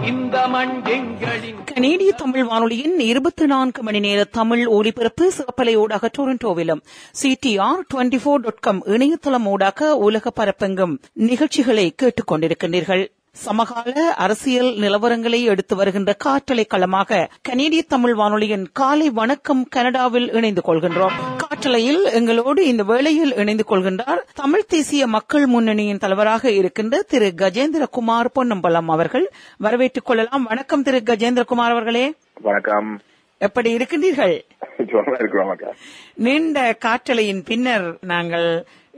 இந்த மண் எங்களின். கனேடிய தமிழ் வானொலியின் 24 மணி நேர தமிழ் ஒலிபரப்பு சிறப்பலை ஊடாக டொரண்டோவிலும் CTR24.com இணையதளம் ஊடாக உலக பரப்பெங்கும் நிகழ்ச்சிகளை கேட்டுக் கொண்டிருக்கின்றீர்கள். சமகால அரசியல் நிலவரங்களை எடுத்து வருகின்ற காற்றலை களமாக கனேடிய தமிழ் வானொலியின் காலை வணக்கம் கனடாவில் இணைந்து கொள்கின்றோம். காற்றலையில் எங்களோடு இந்த வேளையில் இணைந்து கொள்கின்றார் தமிழ் தேசிய மக்கள் முன்னணியின் தலைவராக இருக்கின்ற திரு கஜேந்திரகுமார் பொன்னம்பலம் அவர்கள். வரவேற்றுக் கொள்ளலாம். வணக்கம் திரு கஜேந்திரகுமார் அவர்களே. வணக்கம். எப்படி இருக்கின்றீர்கள்? நீண்ட காற்றலையின் பின்னர் நாங்கள்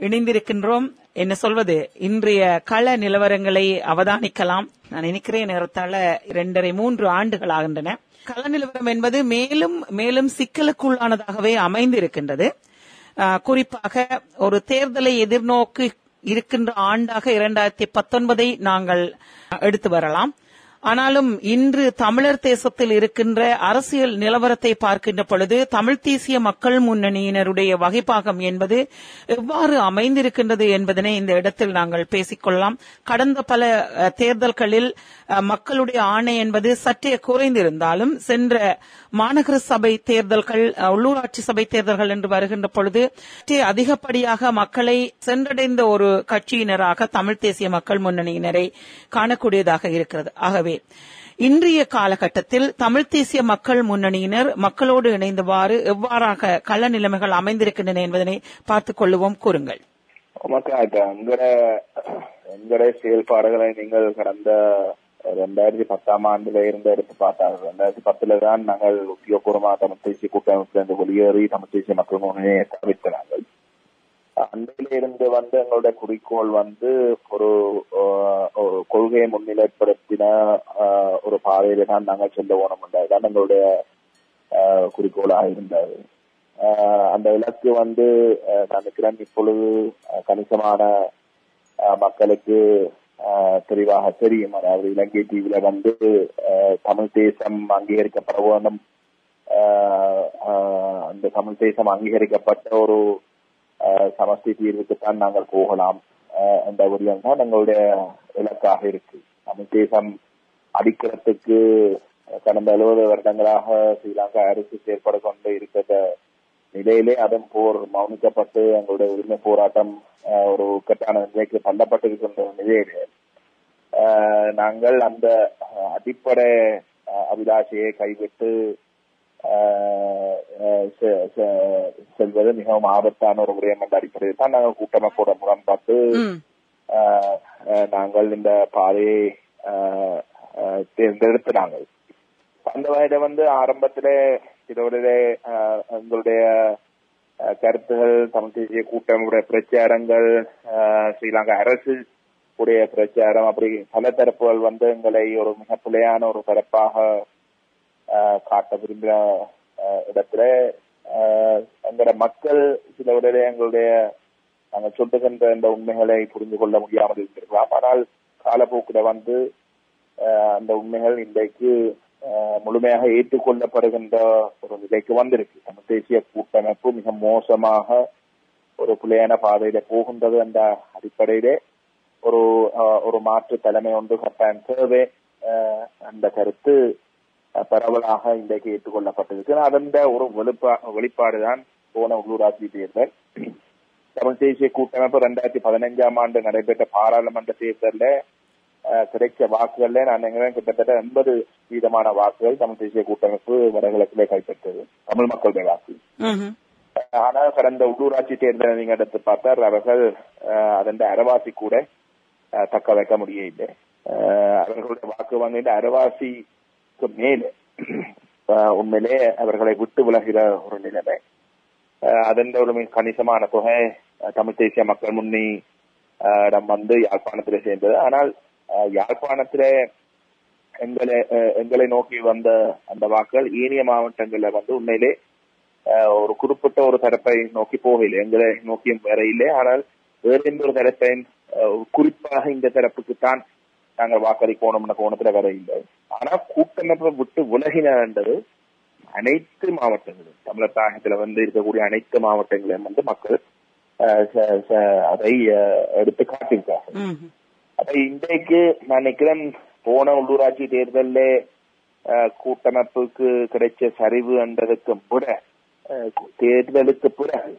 இணைந்திருக்கின்றோம். என்ன சொல்வது, இன்றைய கள நிலவரங்களை அவதானிக்கலாம். நான் நினைக்கிறேன் நேரத்தால 2.5-3 ஆண்டுகள் ஆகின்றன. கள நிலவரம் என்பது மேலும் மேலும் சிக்கலுக்குள்ளானதாகவே அமைந்திருக்கின்றது. குறிப்பாக ஒரு தேர்தலை எதிர்நோக்கி இருக்கின்ற ஆண்டாக 2019 நாங்கள் எடுத்து வரலாம். ஆனாலும் இன்று தமிழர் தேசத்தில் இருக்கின்ற அரசியல் நிலவரத்தை பார்க்கின்ற பொழுது தமிழ் தேசிய மக்கள் முன்னணியினருடைய வகைப்பாகம் என்பது எவ்வாறு அமைந்திருக்கின்றது என்பதனை இந்த இடத்தில் நாங்கள் பேசிக்கொள்ளலாம். கடந்த பல தேர்தல்களில் மக்களுடைய ஆணை என்பது சற்றே குறைந்திருந்தாலும் சென்ற மாநகர சபை தேர்தல்கள், உள்ளூராட்சி சபை தேர்தல்கள் என்று வருகின்ற பொழுது அதிகப்படியாக மக்களை சென்றடைந்த ஒரு கட்சியினராக தமிழ் தேசிய மக்கள் முன்னணியினரை காணக்கூடியதாக இருக்கிறது. ஆகவே இன்றைய காலகட்டத்தில் தமிழ் தேசிய மக்கள் முன்னணியினர் மக்களோடு இணைந்தவாறு எவ்வாறாக கள நிலைமைகள் அமைந்திருக்கின்றன என்பதனை பார்த்துக் கொள்ளுவோம். கூறுங்கள். எங்களுடைய செயல்பாடுகளை நீங்கள் கடந்த 2010 ஆண்டுல இருந்து எடுத்து பார்த்தார்கள். 2010 தான் நாங்கள் உத்தியோகபூர்வமாக தமிழ் தேசிய கூட்டமைப்பிலிருந்து வெளியேறி தமிழ் தேசிய மக்கள் முன்னணியை தவிர்த்தார்கள். அன்றையில இருந்து எங்களுடைய குறிக்கோள் ஒரு கொள்கையை முன்னிலைப்படுத்தின ஒரு பாதையில தான் நாங்கள் செல்ல ஓனம் என்றதுதான் எங்களுடைய குறிக்கோளாக இருந்தது. அந்த இலக்கு நினைக்கிறேன் இப்பொழுது கணிசமான மக்களுக்கு தெளிவாக தெரியும். அதாவது இலங்கை தீவில தமிழ் தேசம் அங்கீகரிக்கப்பட வேண்டும். அந்த தமிழ் தேசம் அங்கீகரிக்கப்பட்ட ஒரு சமஸ்தி தீர்வுக்குத்தான் நாங்கள் போகலாம் என்ற விடயம் தான் எங்களுடைய இலக்காக இருக்கு. தமிழ் தேசம் அடிக்கிறதுக்கு கடந்த 70 வருடங்களாக ஸ்ரீலங்கா அரசு செயற்பட கொண்டு இருக்கிற நிலையிலே அதன் போர் மௌனிக்கப்பட்டு எங்களுடைய உரிமை போராட்டம் ஒரு கட்டான நிலைக்கு தள்ளப்பட்டிருக்கின்ற நிலையிலே நாங்கள் அந்த அடிப்படை அபிலாஷையை கைவிட்டு செல்வது மிகவும் ஆபத்தான ஒரு விடயம் என்ற அடிப்படையில் தான் நாங்கள் கூட்டமைப்போட முரண்பாட்டு நாங்கள் இந்த பாதையை தேர்ந்தெடுத்து நாங்கள் அந்த வயதை ஆரம்பத்திலே இதோடைய எங்களுடைய கருத்துகள், தமிழ் தேசிய கூட்டமைப்புடைய பிரச்சாரங்கள், ஸ்ரீலங்கா அரசு உடைய பிரச்சாரம், அப்படி பல தரப்புகள் எங்களை ஒரு மிக பிழையான ஒரு தரப்பாக காட்ட விரும்புகிற இடத்துல எங்களோட மக்கள் சில உடனே எங்களுடைய நாங்கள் சொல்லுகின்ற இந்த உண்மைகளை புரிந்து கொள்ள முடியாமல் இருந்திருக்கலாம். ஆனால் காலப்போக்கில் அந்த உண்மைகள் இன்றைக்கு முழுமையாக ஏற்றுக்கொள்ளப்படுகின்ற ஒரு நிலைக்கு வந்திருக்கு. தமிழ் தேசிய கூட்டமைப்பு மிக மோசமாக ஒரு பிள்ளையான பாதையில போகின்றது என்ற அடிப்படையிலே ஒரு மாற்று தலைமை ஒன்று கட்டாயம் தேவை. அந்த கருத்து பரவலாக இன்றைக்கு ஏற்றுக்கொள்ளப்பட்டிருக்கு. அதன் ஒரு வெளிப்பாடுதான் போன உள்ளூராட்சி தேர்தல். தமிழ் தேசிய கூட்டமைப்பு 2015 ஆண்டு நடைபெற்ற பாராளுமன்ற தேர்தலில் கிடைச்ச வாக்குகள்ல நான் நினைக்கிறேன் கிட்டத்தட்ட 80% வாக்குகள் தமிழ் தேசிய கூட்டமைப்பு வடகிழக்கிலே கைப்பற்றது, தமிழ் மக்களுடைய வாக்கு. ஆனால் கடந்த உள்ளூராட்சி தேர்தலை நீங்க எடுத்து பார்த்தால் அவர்கள் அதன் அரைவாசி கூட தக்க வைக்க முடியவில்லை. அவர்களுடைய வாக்கு அரைவாசிக்கு மேலே உண்மையிலே அவர்களை விட்டு விலகிற ஒரு நிலைமை. அதன் ஒரு கணிசமான தொகை தமிழ் தேசிய மக்கள் முன்னணி யாழ்ப்பாணத்திலே சேர்ந்தது. ஆனால் யாழ்ப்பாணத்திலே எங்களை நோக்கி வந்த அந்த வாக்குகள் ஏனைய மாவட்டங்கள்ல உண்மையிலே ஒரு குறிப்பிட்ட ஒரு தரப்பை நோக்கி போகவில்லை, எங்களை நோக்கியும் வேற இல்லை. ஆனால் வேற எந்த ஒரு தரப்பை குறிப்பாக இந்த தரப்புக்குத்தான் நாங்கள் வாக்களிக்கணும் கோணத்துல வர இல்லை. ஆனா கூட்டமைப்பை விட்டு விலகினது அனைத்து மாவட்டங்களும் தமிழர் தாயகத்துல இருக்கக்கூடிய அனைத்து மாவட்டங்களையும் மக்கள் அதை எடுத்து காட்டியிருக்காங்க. அப்ப இன்றைக்கு நான் நினைக்கிறேன் போன உள்ளூராட்சி தேர்தலில் கூட்டமைப்புக்கு கிடைச்ச சரிவு என்றதுக்கு விட தேர்தலுக்கு பிறகு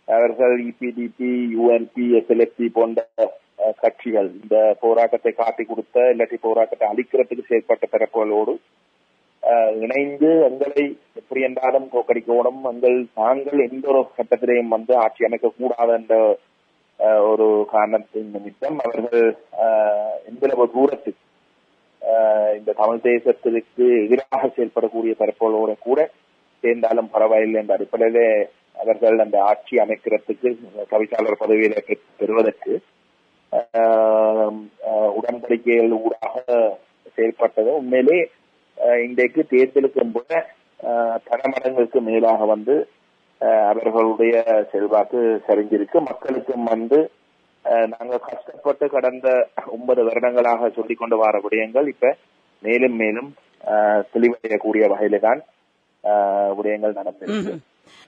அவர்கள் இபிடிபி, யூஎன்பி, எஸ்எல்எஃப்பி போன்ற கட்சிகள் இந்த போராட்டத்தை காட்டி கொடுத்த இல்லாட்டி போராட்டத்தை அழிக்கிறதுக்கு செயற்பட்ட தரப்புகளோடு இணைந்து எங்களை எப்படி என்றாலும் தோக்கடிக்கணும், நாங்கள் எந்த ஒரு கட்டத்திலையும் வந்து ஆட்சி அமைக்க கூடாது என்ற ஒரு காரணத்தின் நிமித்தம் அவர்கள் எந்த தூரத்துக்கு இந்த தமிழ் தேசத்திற்கு எதிராக செயல்படக்கூடிய தரப்புகளோட கூட சேர்ந்தாலும் பரவாயில்லை என்ற அடிப்படையிலே அவர்கள் அந்த ஆட்சி அமைக்கிறதுக்கு தவிசாளர் பதவியில பெறுவதற்கு உடன்படிக்கைகள் ஊடாக செயல்பட்டது. உண்மையிலே இன்றைக்கு தேர்தலுக்கு போல பல மடங்களுக்கு மேலாக வந்து அவர்களுடைய செல்வாக்கு சரிஞ்சிருக்கு. மக்களுக்கும் வந்து நாங்கள் கஷ்டப்பட்டு கடந்த 9 வருடங்களாக சொல்லிக் கொண்டு வர விடயங்கள் இப்ப மேலும் மேலும் தெளிவடையக்கூடிய வகையில தான் விடயங்கள் நடந்திருக்கு.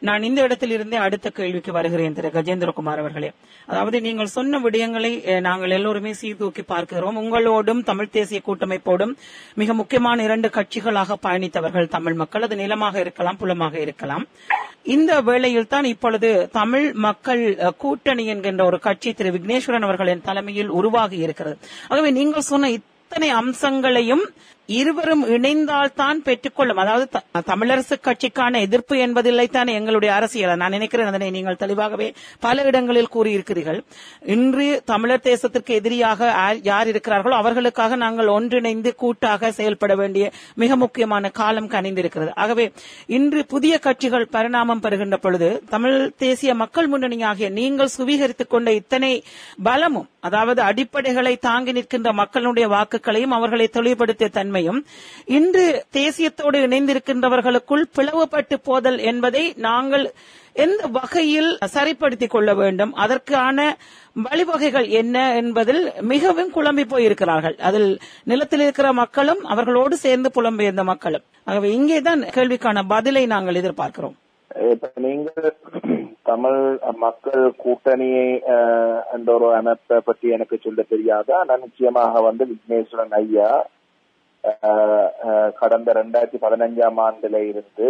நான் இந்த இடத்தில் இருந்தே அடுத்த கேள்விக்கு வருகிறேன் திரு கஜேந்திரகுமார் அவர்களே. அதாவது நீங்கள் சொன்ன விடயங்களை நாங்கள் எல்லோருமே சீர்தூக்கி பார்க்கிறோம். உங்களோடும் தமிழ் தேசிய கூட்டமைப்போடும் மிக முக்கியமான 2 கட்சிகளாக பயணித்தவர்கள் தமிழ் மக்கள். அது நிலமாக இருக்கலாம், புலமாக இருக்கலாம். இந்த வேளையில் தான் இப்பொழுது தமிழ் மக்கள் கூட்டணி என்கின்ற ஒரு கட்சி திரு விக்னேஸ்வரன் அவர்களின் தலைமையில் உருவாகி இருக்கிறது. ஆகவே நீங்கள் சொன்ன இத்தனை அம்சங்களையும் இருவரும் இணைந்தால்தான் பெற்றுக்கொள்ளும். அதாவது தமிழரசு கட்சிக்கான எதிர்ப்பு என்பதில்லை தான் எங்களுடைய அரசியல். நான் நினைக்கிறேன் அதனை நீங்கள் தெளிவாகவே பல இடங்களில் கூறியிருக்கிறீர்கள். இன்று தமிழர் தேசத்திற்கு எதிரியாக யார் இருக்கிறார்களோ அவர்களுக்காக நாங்கள் ஒன்றிணைந்து கூட்டாக செயல்பட வேண்டிய மிக முக்கியமான காலம் கனிந்திருக்கிறது. ஆகவே இன்று புதிய கட்சிகள் பரிணாமம் பெறுகின்ற பொழுது தமிழ் தேசிய மக்கள் முன்னணியாகிய நீங்கள் சுவீகரித்துக் கொண்ட இத்தனை பலமும், அதாவது அடிப்படைகளை தாங்கி நிற்கின்ற மக்களுடைய வாக்குகளையும் அவர்களை தெளிவுபடுத்திய தன்மையும் இன்று தேசியத்தோடு இணைந்திருக்கின்றவர்களுக்குள் பிளவுபட்டு போதல் என்பதை நாங்கள் எந்த வகையில் சரிப்படுத்திக் கொள்ள வேண்டும், அதற்கான வழிவகைகள் என்ன என்பதில் மிகவும் குழம்பி போயிருக்கிறார்கள். அதில் நிலத்தில் இருக்கிற மக்களும் அவர்களோடு சேர்ந்து புலம்பெயர்ந்த மக்களும். ஆகவே இங்கேதான் கேள்விக்கான பதிலை நாங்கள் எதிர்பார்க்கிறோம். நீங்கள் தமிழ் மக்கள் கூட்டணியை என்ற ஒரு அமைப்பை பற்றி எனக்கு சொல்ல தெரியாது. ஆனால் நிச்சயமாக வந்து விக்னேஸ்வரன் ஐயா கடந்த 2015ஆம் ஆண்டுல இருந்து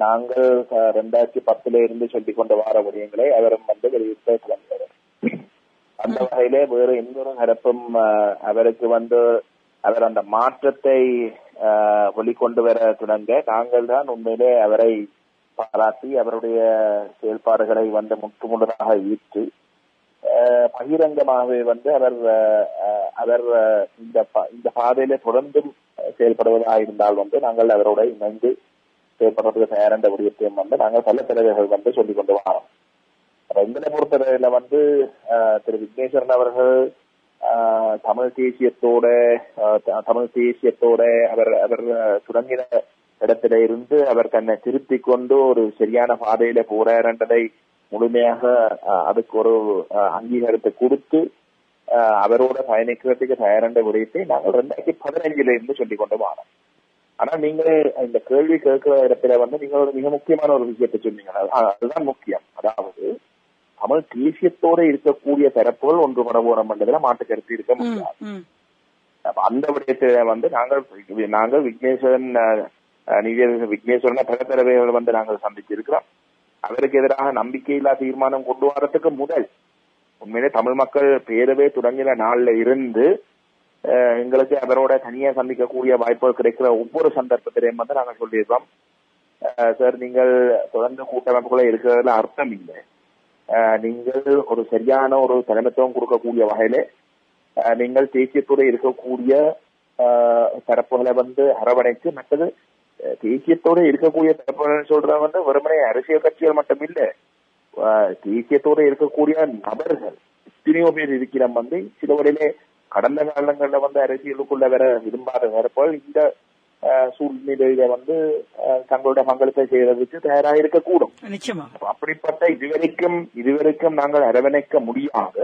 நாங்கள் 2010 இருந்து சொல்லிக் கொண்டு வர விடயங்களை அவரும் வந்து வெளியிட்டு வந்தார். அந்த வகையிலே வேறு எந்த ஒரு தரப்பும் அவருக்கு வந்து அவர் அந்த மாற்றத்தை வெளிக்கொண்டு வர தொடங்க நாங்கள் தான் உண்மையிலே அவரை பாராட்டி அவருடைய செயல்பாடுகளை வந்து முற்றுமுழுதாக ஈர்த்து பகிரங்கமாகவே வந்து அவர் இந்த பாதையில தொடர்ந்தும் செயல்படுவதாக இருந்தால் வந்து நாங்கள் அவரோட இணைந்து செயல்படுறதுக்கு தயாரான விடயத்தையும் வந்து நாங்கள் பல தலைவர்கள் வந்து சொல்லிக் கொண்டு வரோம். எங்களை பொறுத்தவரையில வந்து திரு விக்னேஸ்வரன் அவர்கள் தமிழ் தேசியத்தோட அவர் தொடங்கின இடத்தில இருந்து அவர் தன்னை திருத்திக் கொண்டு ஒரு சரியான பாதையில போறாருன்றதை முழுமையாக அதுக்கு ஒரு அங்கீகாரத்தை கொடுத்து அவரோட பயணிக்கிறதுக்கு தயாரான விடயத்தை நாங்கள் 2015 இருந்து சொல்லிக் கொண்டு வரோம். ஆனா நீங்க இந்த கேள்வி கேட்கிற இடத்துல வந்து நீங்க ஒரு மிக முக்கியமான ஒரு விஷயத்தை சொன்னீங்க. அதுதான் முக்கியம். அதாவது தமிழ் தேசியத்தோட இருக்கக்கூடிய தரப்புகள் ஒன்றுபட போறோம் என்றதுல மாட்டு கருத்து இருக்க முடியாது. அந்த விடயத்துல வந்து நாங்கள் விக்னேஸ்வரன் பல தலைவர்கள் வந்து நாங்கள் சந்திச்சிருக்கிறோம். அவருக்கு எதிராக நம்பிக்கையில்லா தீர்மானம் கொண்டு வரதுக்கு முதல் உண்மையிலே தமிழ் மக்கள் பேரவே தொடங்கின நாள்ல இருந்து எங்களுக்கு அவரோட தனியா சந்திக்கக்கூடிய வாய்ப்புகள் கிடைக்கிற ஒவ்வொரு சந்தர்ப்பத்திலையும் வந்து நாங்கள் சொல்லியிருக்கோம், சார் நீங்கள் தொடர்ந்து கூட்டமைப்புகளை இருக்கிறதுல அர்த்தம் இல்லை, நீங்கள் ஒரு சரியான ஒரு தலைமைத்துவம் கொடுக்கக்கூடிய வகையில நீங்கள் தேசியத்தோட இருக்கக்கூடிய தரப்புகளை வந்து அரவணைத்து மற்றது தேசியத்தோட இருக்கக்கூடிய தரப்புகள் சொல்ற வந்து வெறுமனே அரசியல் கட்சிகள் மட்டும் இல்ல, தேசியத்தோட இருக்கக்கூடிய நபர்கள் எத்தனையோ பேர் இருக்கிற வந்து சில வழியிலே கடந்த காலங்கள்ல வந்து அரசியலுக்குள்ள வர விரும்பாத தரப்புகள் இந்த சூழ்நிலையில வந்து தங்களோட பங்களிப்பை செய்வதற்கு தயாராக இருக்கக்கூடும். அப்படிப்பட்ட இதுவரைக்கும் நாங்கள் அரவணைக்க முடியாத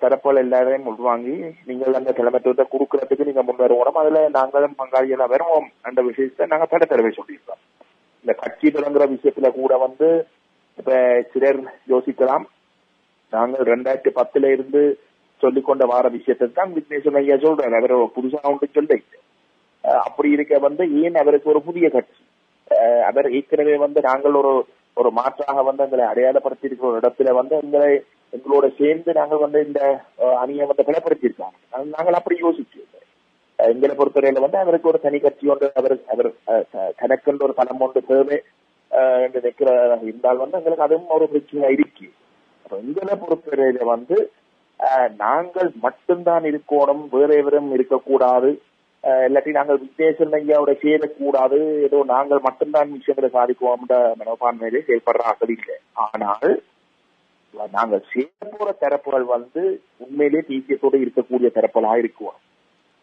தரப்புகள் எல்லாரையும் உள்வாங்கி நீங்கள் அந்த தலைமைத்துவத்தை கொடுக்கறதுக்கு நீங்க முன் வருவோம், அதுல நாங்களும் பங்காளிகளா வருவோம் என்ற விஷயத்தை நாங்க தடவை சொல்லியிருக்கோம். இந்த கட்சி தொடங்குற விஷயத்துல கூட வந்து இப்ப சிலர் யோசிக்கலாம், நாங்கள் 2010 இருந்து சொல்லிக்கொண்ட வார விஷயத்தை தான் விக்னேஸ்வரன் ஐயா சொல்றாரு. அவர் புதுசா ஒன்று சொல்ல அப்படி இருக்க ஏன் அவருக்கு ஒரு புதிய கட்சி? அவர் ஏற்கனவே நாங்கள் ஒரு மாற்றாக எங்களை அடையாளப்படுத்தி இருக்கிற ஒரு இடத்துல எங்களோட சேர்ந்து நாங்கள் இந்த அணியை பலப்படுத்தியிருக்காங்க. நாங்கள் அப்படி யோசிச்சோம். எங்களை பொறுத்தவரையில அவருக்கு ஒரு தனி கட்சி ஒன்று அவர் தனக்கென்று ஒரு பலம் ஒன்று தேவை என்று நிற்கிறதாக இருந்தால் எங்களுக்கு அதுவும் ஒரு பிரச்சனை இருக்கு. அப்ப எங்களை பொறுத்தவரையில நாங்கள் மட்டும்தான் இருக்கணும், வேற எவரும் இருக்கக்கூடாது, இல்லாட்டி நாங்கள் விக்னேஸ்வரன் ஐயாவோட சேரக்கூடாது, ஏதோ நாங்கள் மட்டும்தான் விஷயங்களை சாதிக்குவோம் மனோபான்மையிலே செயல்படுற ஆக்கள் இல்லை. ஆனால் நாங்கள் சேர போற தரப்புகள் உண்மையிலே தீசியத்தோடு இருக்கக்கூடிய தரப்புகளாக இருக்குவோம்.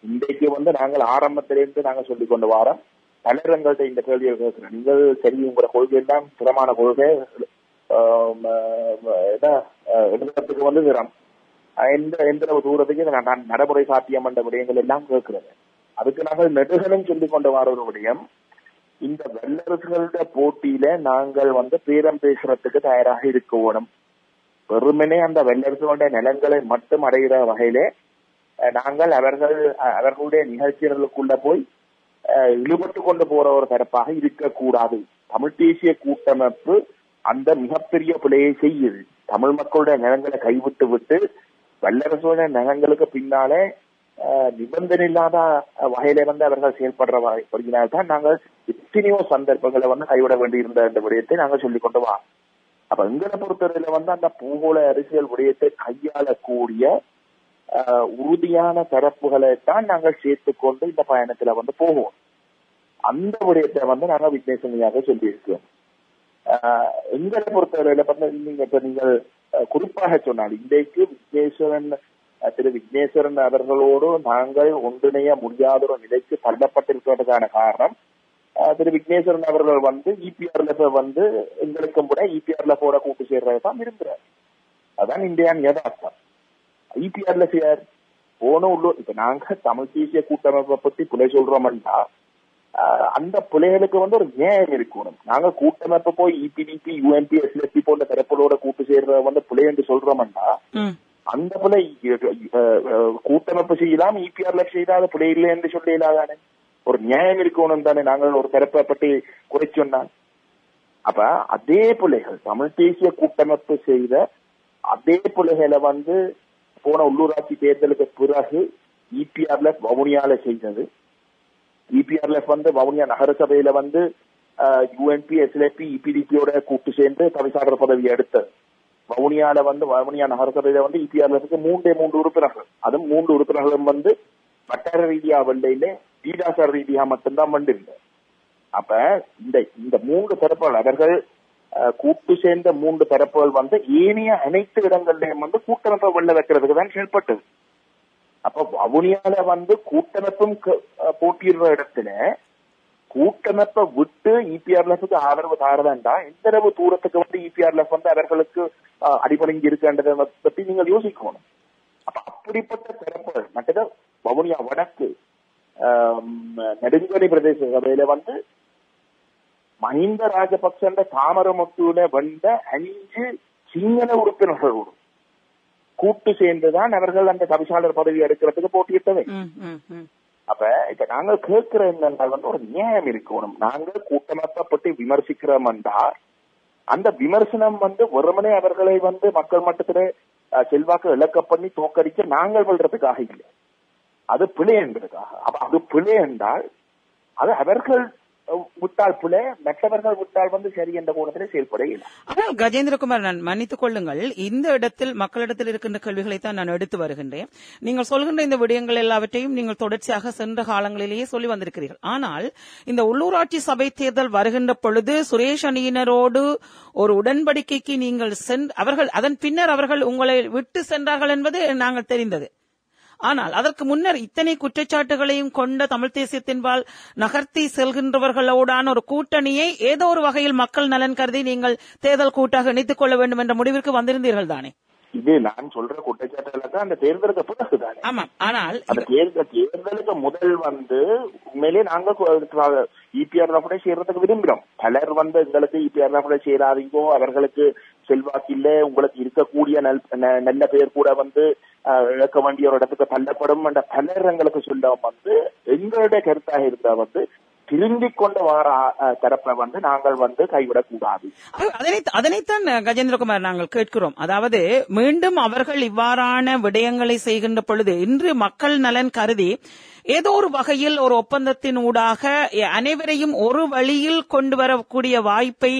இன்றைக்கு நாங்கள் ஆரம்பத்திலிருந்து நாங்கள் சொல்லிக் கொண்டு வாரோம். பலர் எங்கள்கிட்ட இந்த கேள்வியை கேட்கிறோம். நீங்கள் சரி, உங்களோட கொள்கை எல்லாம் திறமான கொள்கை, எழுதுறதுக்கு திறம் எந்த தூரத்துக்கு நடைமுறை சாத்தியம் என்ற விடயங்கள் எல்லாம் கேட்கிறது. அதுக்கு நாங்கள் நெடுகளும் சொல்லிக் கொண்டு வர ஒரு விடயம், இந்த வல்லரசுகளோட போட்டியில நாங்கள் பேரம் பேசுறதுக்கு தயாராக இருக்க வேணும். வெறுமனே அந்த வல்லரசுகளுடைய நிலங்களை மட்டும் அடைகிற வகையிலே நாங்கள் அவர்களுடைய நிகழ்ச்சிகளுக்குள்ள போய் இழுபட்டு கொண்டு போற ஒரு தரப்பாக இருக்கக்கூடாது. தமிழ் தேசிய கூட்டமைப்பு அந்த மிகப்பெரிய பிழையை செய்யுது. தமிழ் மக்களுடைய நிலங்களை கைவிட்டு விட்டு வல்லரசுடைய நிலங்களுக்கு பின்னாலே நிபந்தனை இல்லாத வகையில அவர்கள் செயல்படுறதான் நாங்கள் எத்தனையோ சந்தர்ப்பங்களை கைவிட வேண்டியிருந்த இந்த விடயத்தை நாங்கள் சொல்லிக் கொண்டு வா. அப்ப எங்களை பொறுத்தவரையில அந்த பூகோள அரசியல் விடயத்தை கையாளக்கூடிய உறுதியான தரப்புகளை தான் நாங்கள் சேர்த்துக்கொண்டு இந்த பயணத்துல போவோம். அந்த விடயத்தை நாங்கள் விக்னேஸ்வரனியாக சொல்லியிருக்கோம். எங்களை பொறுத்தவரையில நீங்கள் குறிப்பாக சொன்னால் இன்றைக்கு திரு விக்னேஸ்வரன் அவர்களோடு நாங்கள் ஒன்றிணைய முடியாத ஒரு நிலைக்கு தள்ளப்பட்டிருக்கிறதுக்கான காரணம், திரு விக்னேஸ்வரன் அவர்கள் இபிஆர்எல்எஃப் எங்களுக்கும் கூட இபிஆர்எல்எஃப் கூட்டு சேர்றதுதான் விரும்புறாரு. அதான் இந்தியா யதார்த்தம். இபிஆர்எல்எஃப் யார்? போன உள்ளூர் இப்ப நாங்க தமிழ் தேசிய கூட்டமைப்பை பத்தி பிழை சொல்றோம்னா அந்த பிள்ளைகளுக்கு ஒரு நியாயம் இருக்கணும். நாங்க கூட்டமைப்பை போய் இபிடிபி யூஎன்பி எஸ்எல்எஸ்பி போன்ற தரப்புகளோட கூட்டு சேர்ற பிள்ளை என்று சொல்றோம்னா அந்த பிள்ளை கூட்டமைப்பு செய்யலாம், இபிஆர்எல்எஃப் செய்தாத பிள்ளை இல்லை என்று சொல்ல இல்லாதானே? ஒரு நியாயம் இருக்கணும் தானே நாங்கள் ஒரு தரப்பை பற்றி குறைச்சோம்னா. அப்ப அதே பிள்ளைகள் தமிழ் தேசிய கூட்டமைப்பு செய்த அதே பிள்ளைகளை போன உள்ளூராட்சி தேர்தலுக்கு பிறகு இபிஆர்எல்எஃப் வவுனியால செய்தது. இபிஆர்எல்எஃப் வவுனியா நகரசபையில யூஎன்பி எஸ்எல்எப்பி இபிடிபியோட கூட்டு சேர்ந்து தவிசாளர் பதவி எடுத்தது. வவுனியால வவுனியா நகரசபையில இபிஆர்எல்எஃப்க்கு 3 உறுப்பினர்கள், அதுவும் 3 உறுப்பினர்களும் வட்டார ரீதியா வண்டையில வீடாசார ரீதியா மட்டும்தான் வண்டிருந்த. அப்ப இந்த 3 தரப்புகள் அவர்கள் கூட்டு சேர்ந்த 3 தரப்புகள் ஏனைய அனைத்து இடங்கள்லயும் கூட்டமைப்பை வெள்ள வைக்கிறதுக்கு தான் செயல்பட்டது. அப்ப வவுனியால கூட்டமைப்பும் போட்டியிடுற இடத்துல கூட்டமைப்பை விட்டு இபிஆர்எல்எஃப்க்கு ஆதரவு தாரதாண்டா எந்த அளவு தூரத்துக்கு இபிஆர்எல்எஃப் அவர்களுக்கு அடிபணிஞ்சு இருக்கின்றதை பத்தி நீங்கள் யோசிக்கணும். அப்ப அப்படிப்பட்ட தரப்புகள் மற்ற வவுனியா வடக்கு நெடுங்கணி பிரதேச சபையில மஹிந்த ராஜபக்ச தாமரமுத்துவில 5 சிங்கள உறுப்பினர்களோடு கூட்டு சேர்ந்துதான் அவர்கள் அந்த தவிசாளர் பதவி எடுக்கிறதுக்கு போட்டியிட்டவை. அப்ப இப்ப நாங்கள் கேட்கிற என்னென்றால் ஒரு நியாயம் இருக்கணும். நாங்கள் கூட்டமைப்பை பற்றி விமர்சிக்கிறோம் என்றால் அந்த விமர்சனம் வெறுமனே அவர்களை மக்கள் மட்டத்திலே செல்வாக்கு இழக்க பண்ணி தோக்கடிக்க நாங்கள் வெல்றதுக்காக இல்லை, அது பிழை என்பதற்காக. அப்ப அது பிழை என்றால் அது அவர்கள் விட்டால் பிழை, மற்றவர்கள் விட்டால் சரி என்ற கோணத்திலே செயல்பட இல்லை. ஆனால் கஜேந்திரகுமார், நான் மன்னித்துக் கொள்ளுங்கள், இந்த இடத்தில் மக்களிடத்தில் இருக்கின்ற கேள்விகளைத்தான் நான் எடுத்து வருகின்றேன். நீங்கள் சொல்கின்ற இந்த விடயங்கள் எல்லாவற்றையும் நீங்கள் தொடர்ச்சியாக சென்ற காலங்களிலேயே சொல்லி வந்திருக்கிறீர்கள். ஆனால் இந்த உள்ளூராட்சி சபை தேர்தல் வருகின்ற பொழுது சுரேஷ் அணியினரோடு ஒரு உடன்படிக்கைக்கு நீங்கள் அவர்கள் அதன் பின்னர் அவர்கள் உங்களை விட்டு சென்றார்கள் என்பது நாங்கள் தெரிந்தது. ஆனால் அதற்கு முன்னர் இத்தனை குற்றச்சாட்டுகளையும் கொண்ட தமிழ் தேசியத்தின்பால் நகர்த்தி செல்கின்றவர்களோடான ஒரு கூட்டணியை ஏதோ ஒரு வகையில் மக்கள் நலன் கருதி நீங்கள் தேர்தல் கூட்டாக இணைத்துக் கொள்ள வேண்டும் என்ற முடிவிற்கு வந்திருந்தீர்கள் தானே? இது நான் சொல்ற குற்றச்சாட்டுகளுக்கு அந்த தேர்தலுக்கு பிறகுதானே. ஆமா, ஆனால் அந்த தேர்தலுக்கு முதல் வந்து உண்மையிலே நாங்க இபிஆர் கூட சேர்றதுக்கு விரும்புகிறோம். பலர் வந்து எங்களுக்கு இபிஆர் கூட சேராதீங்கோ, அவர்களுக்கு செல்வாக்கு இல்ல, உங்களுக்கு இருக்கக்கூடிய நல்ல பேர் கூட வந்து இழக்க வேண்டிய ஒரு இடத்துக்கு தள்ளப்படும் என்ற பலர் எங்களுக்கு சொல்ல வந்து எங்களுடைய கருத்தாக இருந்தா வந்து திரும்பிக் கொண்டு வர தரப்பை வந்து நாங்கள் வந்து கைவிடக்கூடாது. அதனைத்தான் கஜேந்திரகுமார் நாங்கள் கேட்கிறோம். அதாவது மீண்டும் அவர்கள் இவ்வாறான விடயங்களை செய்கின்ற பொழுது இன்று மக்கள் நலன் கருதி ஏதோ ஒரு வகையில் ஒரு ஒப்பந்தத்தின் ஊடாக அனைவரையும் ஒரு வழியில் கொண்டு வரக்கூடிய வாய்ப்பை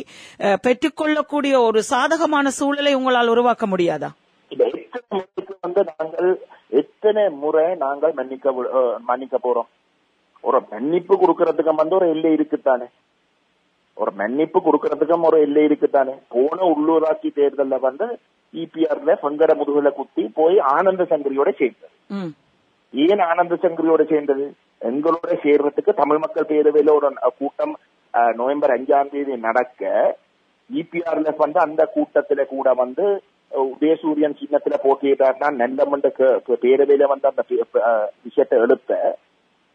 பெற்றுக்கொள்ளக்கூடிய ஒரு சாதகமான சூழலை உங்களால் உருவாக்க முடியாதா? எத்தனை முறை நாங்கள் மன்னிக்க போறோம்? ஒரு மன்னிப்பு கொடுக்கறதுக்கு வந்து ஒரு எல்லை இருக்குத்தானே. ஒரு மன்னிப்பு கொடுக்கறதுக்கும் ஒரு எல்லை இருக்குத்தானே. போன உள்ளூராட்சி தேர்தல்ல வந்து இபிஆர்ல பங்கர முதுகுல குத்தி போய் ஆனந்த சங்கரியோட சேர்ந்தது. ஏன் ஆனந்த சங்கரியோட சேர்ந்தது? எங்களோட சேர்றதுக்கு தமிழ் மக்கள் பேரவையில ஒரு கூட்டம் நவம்பர் 5ஆம் தேதி நடக்க இபிஆர்ல வந்து அந்த கூட்டத்துல கூட வந்து உதயசூரியன் சின்னத்துல போட்டியிட்டார்னா நல்லமண்ட பேரவையில வந்து அந்த விஷயத்தை எழுப்ப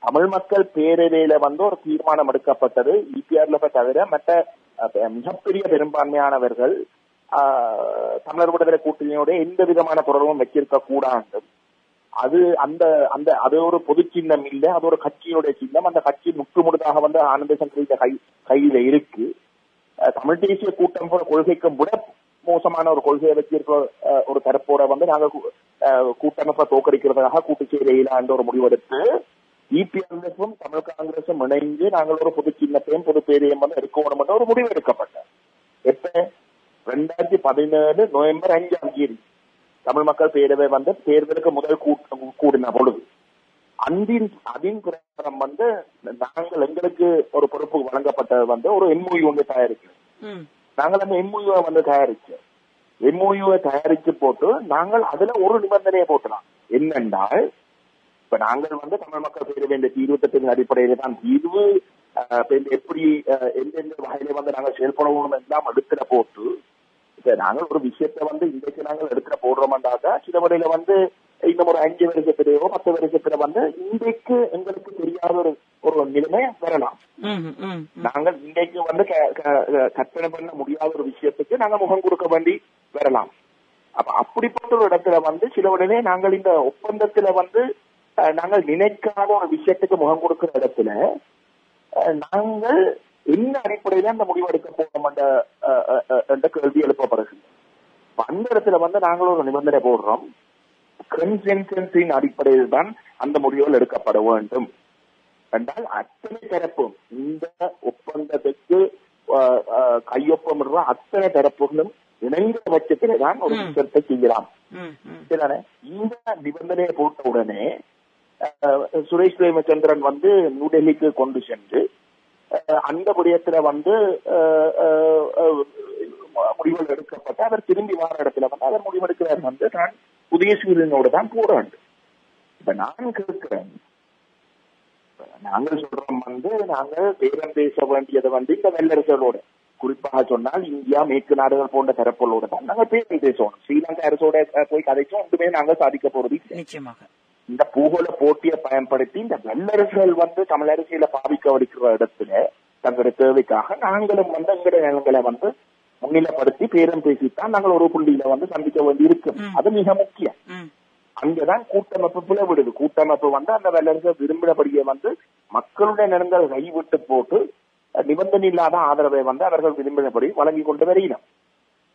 தமிழ் மக்கள் பேரவையில வந்து ஒரு தீர்மானம் எடுக்கப்பட்டது. இபிஆர்ல தவிர மற்ற மிகப்பெரிய பெரும்பான்மையானவர்கள் தமிழர் விடுதலை கூட்டணியோட எந்த விதமான தொடர்பும் வச்சிருக்க கூடாது. அது அது ஒரு பொது சின்னம் இல்ல, அது ஒரு கட்சியினுடைய சின்னம். அந்த கட்சி முற்றுமுழுதாக வந்து ஆனந்த சங்கரி கையில இருக்கு. தமிழ் தேசிய கூட்டம் போல கொள்கைக்கும் விட மோசமான ஒரு கொள்கையை வச்சிருக்க ஒரு தரப்போட வந்து நாங்க கூட்டமைப்பை தோக்கடிக்கிறதுக்காக கூட்டு சேரையில என்ற ஒரு முடிவெடுத்து இபிஆர்எஸும் தமிழ் காங்கிரசும் இணைந்து நாங்கள் ஒரு பொது சின்னத்தையும் பொது பேரையும் வந்து எடுக்கணும் என்ற ஒரு முடிவு எடுக்கப்பட்டது. எப்ப 2017 நவம்பர் 5ஆம் தேதி தமிழ் மக்கள் பேரவை வந்து தேர்தலுக்கு முதல் கூடின பொழுது அதன் பிரகாரம் வந்து நாங்கள் எங்களுக்கு ஒரு பொறுப்பு வழங்கப்பட்டது வந்து ஒரு எம்ஓயு வந்து தயாரிக்கிறோம். நாங்கள் அந்த எம்ஓயுவை வந்து தயாரிச்சோம். எம்ஓயுவை தயாரிச்சு போட்டு நாங்கள் அதுல ஒரு நிபந்தனையை போட்டலாம். என்னென்றால் இப்ப நாங்கள் வந்து தமிழ் மக்கள் பேரவை இந்த 28 அடிப்படையில தான் தீர்வு எப்படி எந்தெந்த வகையில வந்து நாங்கள் செயல்படணும் எல்லாம் எடுத்துல போட்டு இப்ப நாங்கள் ஒரு விஷயத்த வந்து இன்றைக்கு நாங்கள் எடுத்துல போடுறோம்டாக்கா சில முறையில வந்து இன்னும் ஒரு 5 வருஷத்திலேயோ 10 வருஷத்துல வந்து இன்றைக்கு எங்களுக்கு தெரியாத ஒரு நிலைமை வரலாம். நாங்கள் இன்றைக்கு வந்து கற்பனை பண்ண முடியாத ஒரு விஷயத்துக்கு நாங்கள் முகம் கொடுக்க வேண்டி வரலாம். அப்ப அப்படிப்பட்ட ஒரு இடத்துல வந்து சில உடனே நாங்கள் இந்த ஒப்பந்தத்துல வந்து நாங்கள் நினைக்காத ஒரு விஷயத்துக்கு முகம் கொடுக்கிற இடத்துல நாங்கள் என்ன அடிப்படையில அந்த முடிவு எடுக்க போறோம் என்ற கேள்வி எழுப்பப்படுகிறது. அந்த இடத்துல வந்து நாங்கள் ஒரு நிபந்தனை போடுறோம். கன்சென்சஸின் அடிப்படையில் தான் அந்த முடிவுகள் எடுக்கப்பட வேண்டும் என்றால் அத்தனை தரப்பும் இந்த ஒப்பந்தத்துக்கு கையொப்பமிடுற அத்தனை தரப்புகளும் இணைந்த பட்சத்திலே தான் ஒரு விஷயத்தை செய்யலாம். இந்த நிபந்தனையை போட்ட உடனே சுரேஷ் பிரேமச்சந்திரன் வந்து நியூடெல்லிக்கு கொண்டு சென்று அந்த விடயத்துல வந்து முடிவுகள் எடுக்கப்பட்டு அவர் திரும்பி வார இடத்துல வந்து அவர் முடிவெடுக்கிறார் வந்து நான் உதயசூரியனோடு தான் போட வேண்டும். இப்ப நான் கேட்கிறேன், நாங்கள் சொல்றோம் வந்து நாங்கள் பேரம் பேச வேண்டியதை வந்து இந்த வல்லரசோட குறிப்பாக சொன்னால் இந்தியா மேற்கு நாடுகள் போன்ற தரப்புகளோட தான் நாங்கள் பேரம் பேசணும். ஸ்ரீலங்கா அரசோட போய் கதைச்சோம் ஒன்றுமே நாங்கள் சாதிக்க போறது நிச்சயமாக. இந்த பூகோள போட்டியை பயன்படுத்தி இந்த வல்லரசுகள் வந்து தமிழ் அரசியல பாவிக்க வடிக்கிற இடத்துல தங்களுடைய தேவைக்காக நாங்களும் வந்து எங்களுடைய நிலங்களை வந்து முன்னிலைப்படுத்தி பேரம் பேசித்தான் நாங்கள் ஒரு புள்ளியில வந்து சந்திக்க வேண்டி இருக்கு. அது மிக முக்கியம். அங்கதான் கூட்டமைப்பு பிளவிடுது. கூட்டமைப்பு வந்து அந்த வல்லரசு விரும்பினபடியே வந்து மக்களுடைய நிலங்கள் கைவிட்டு போட்டு நிபந்தனை இல்லாத ஆதரவை வந்து அவர்கள் விரும்பினபடி வழங்கி கொண்டு வருகிறோம்.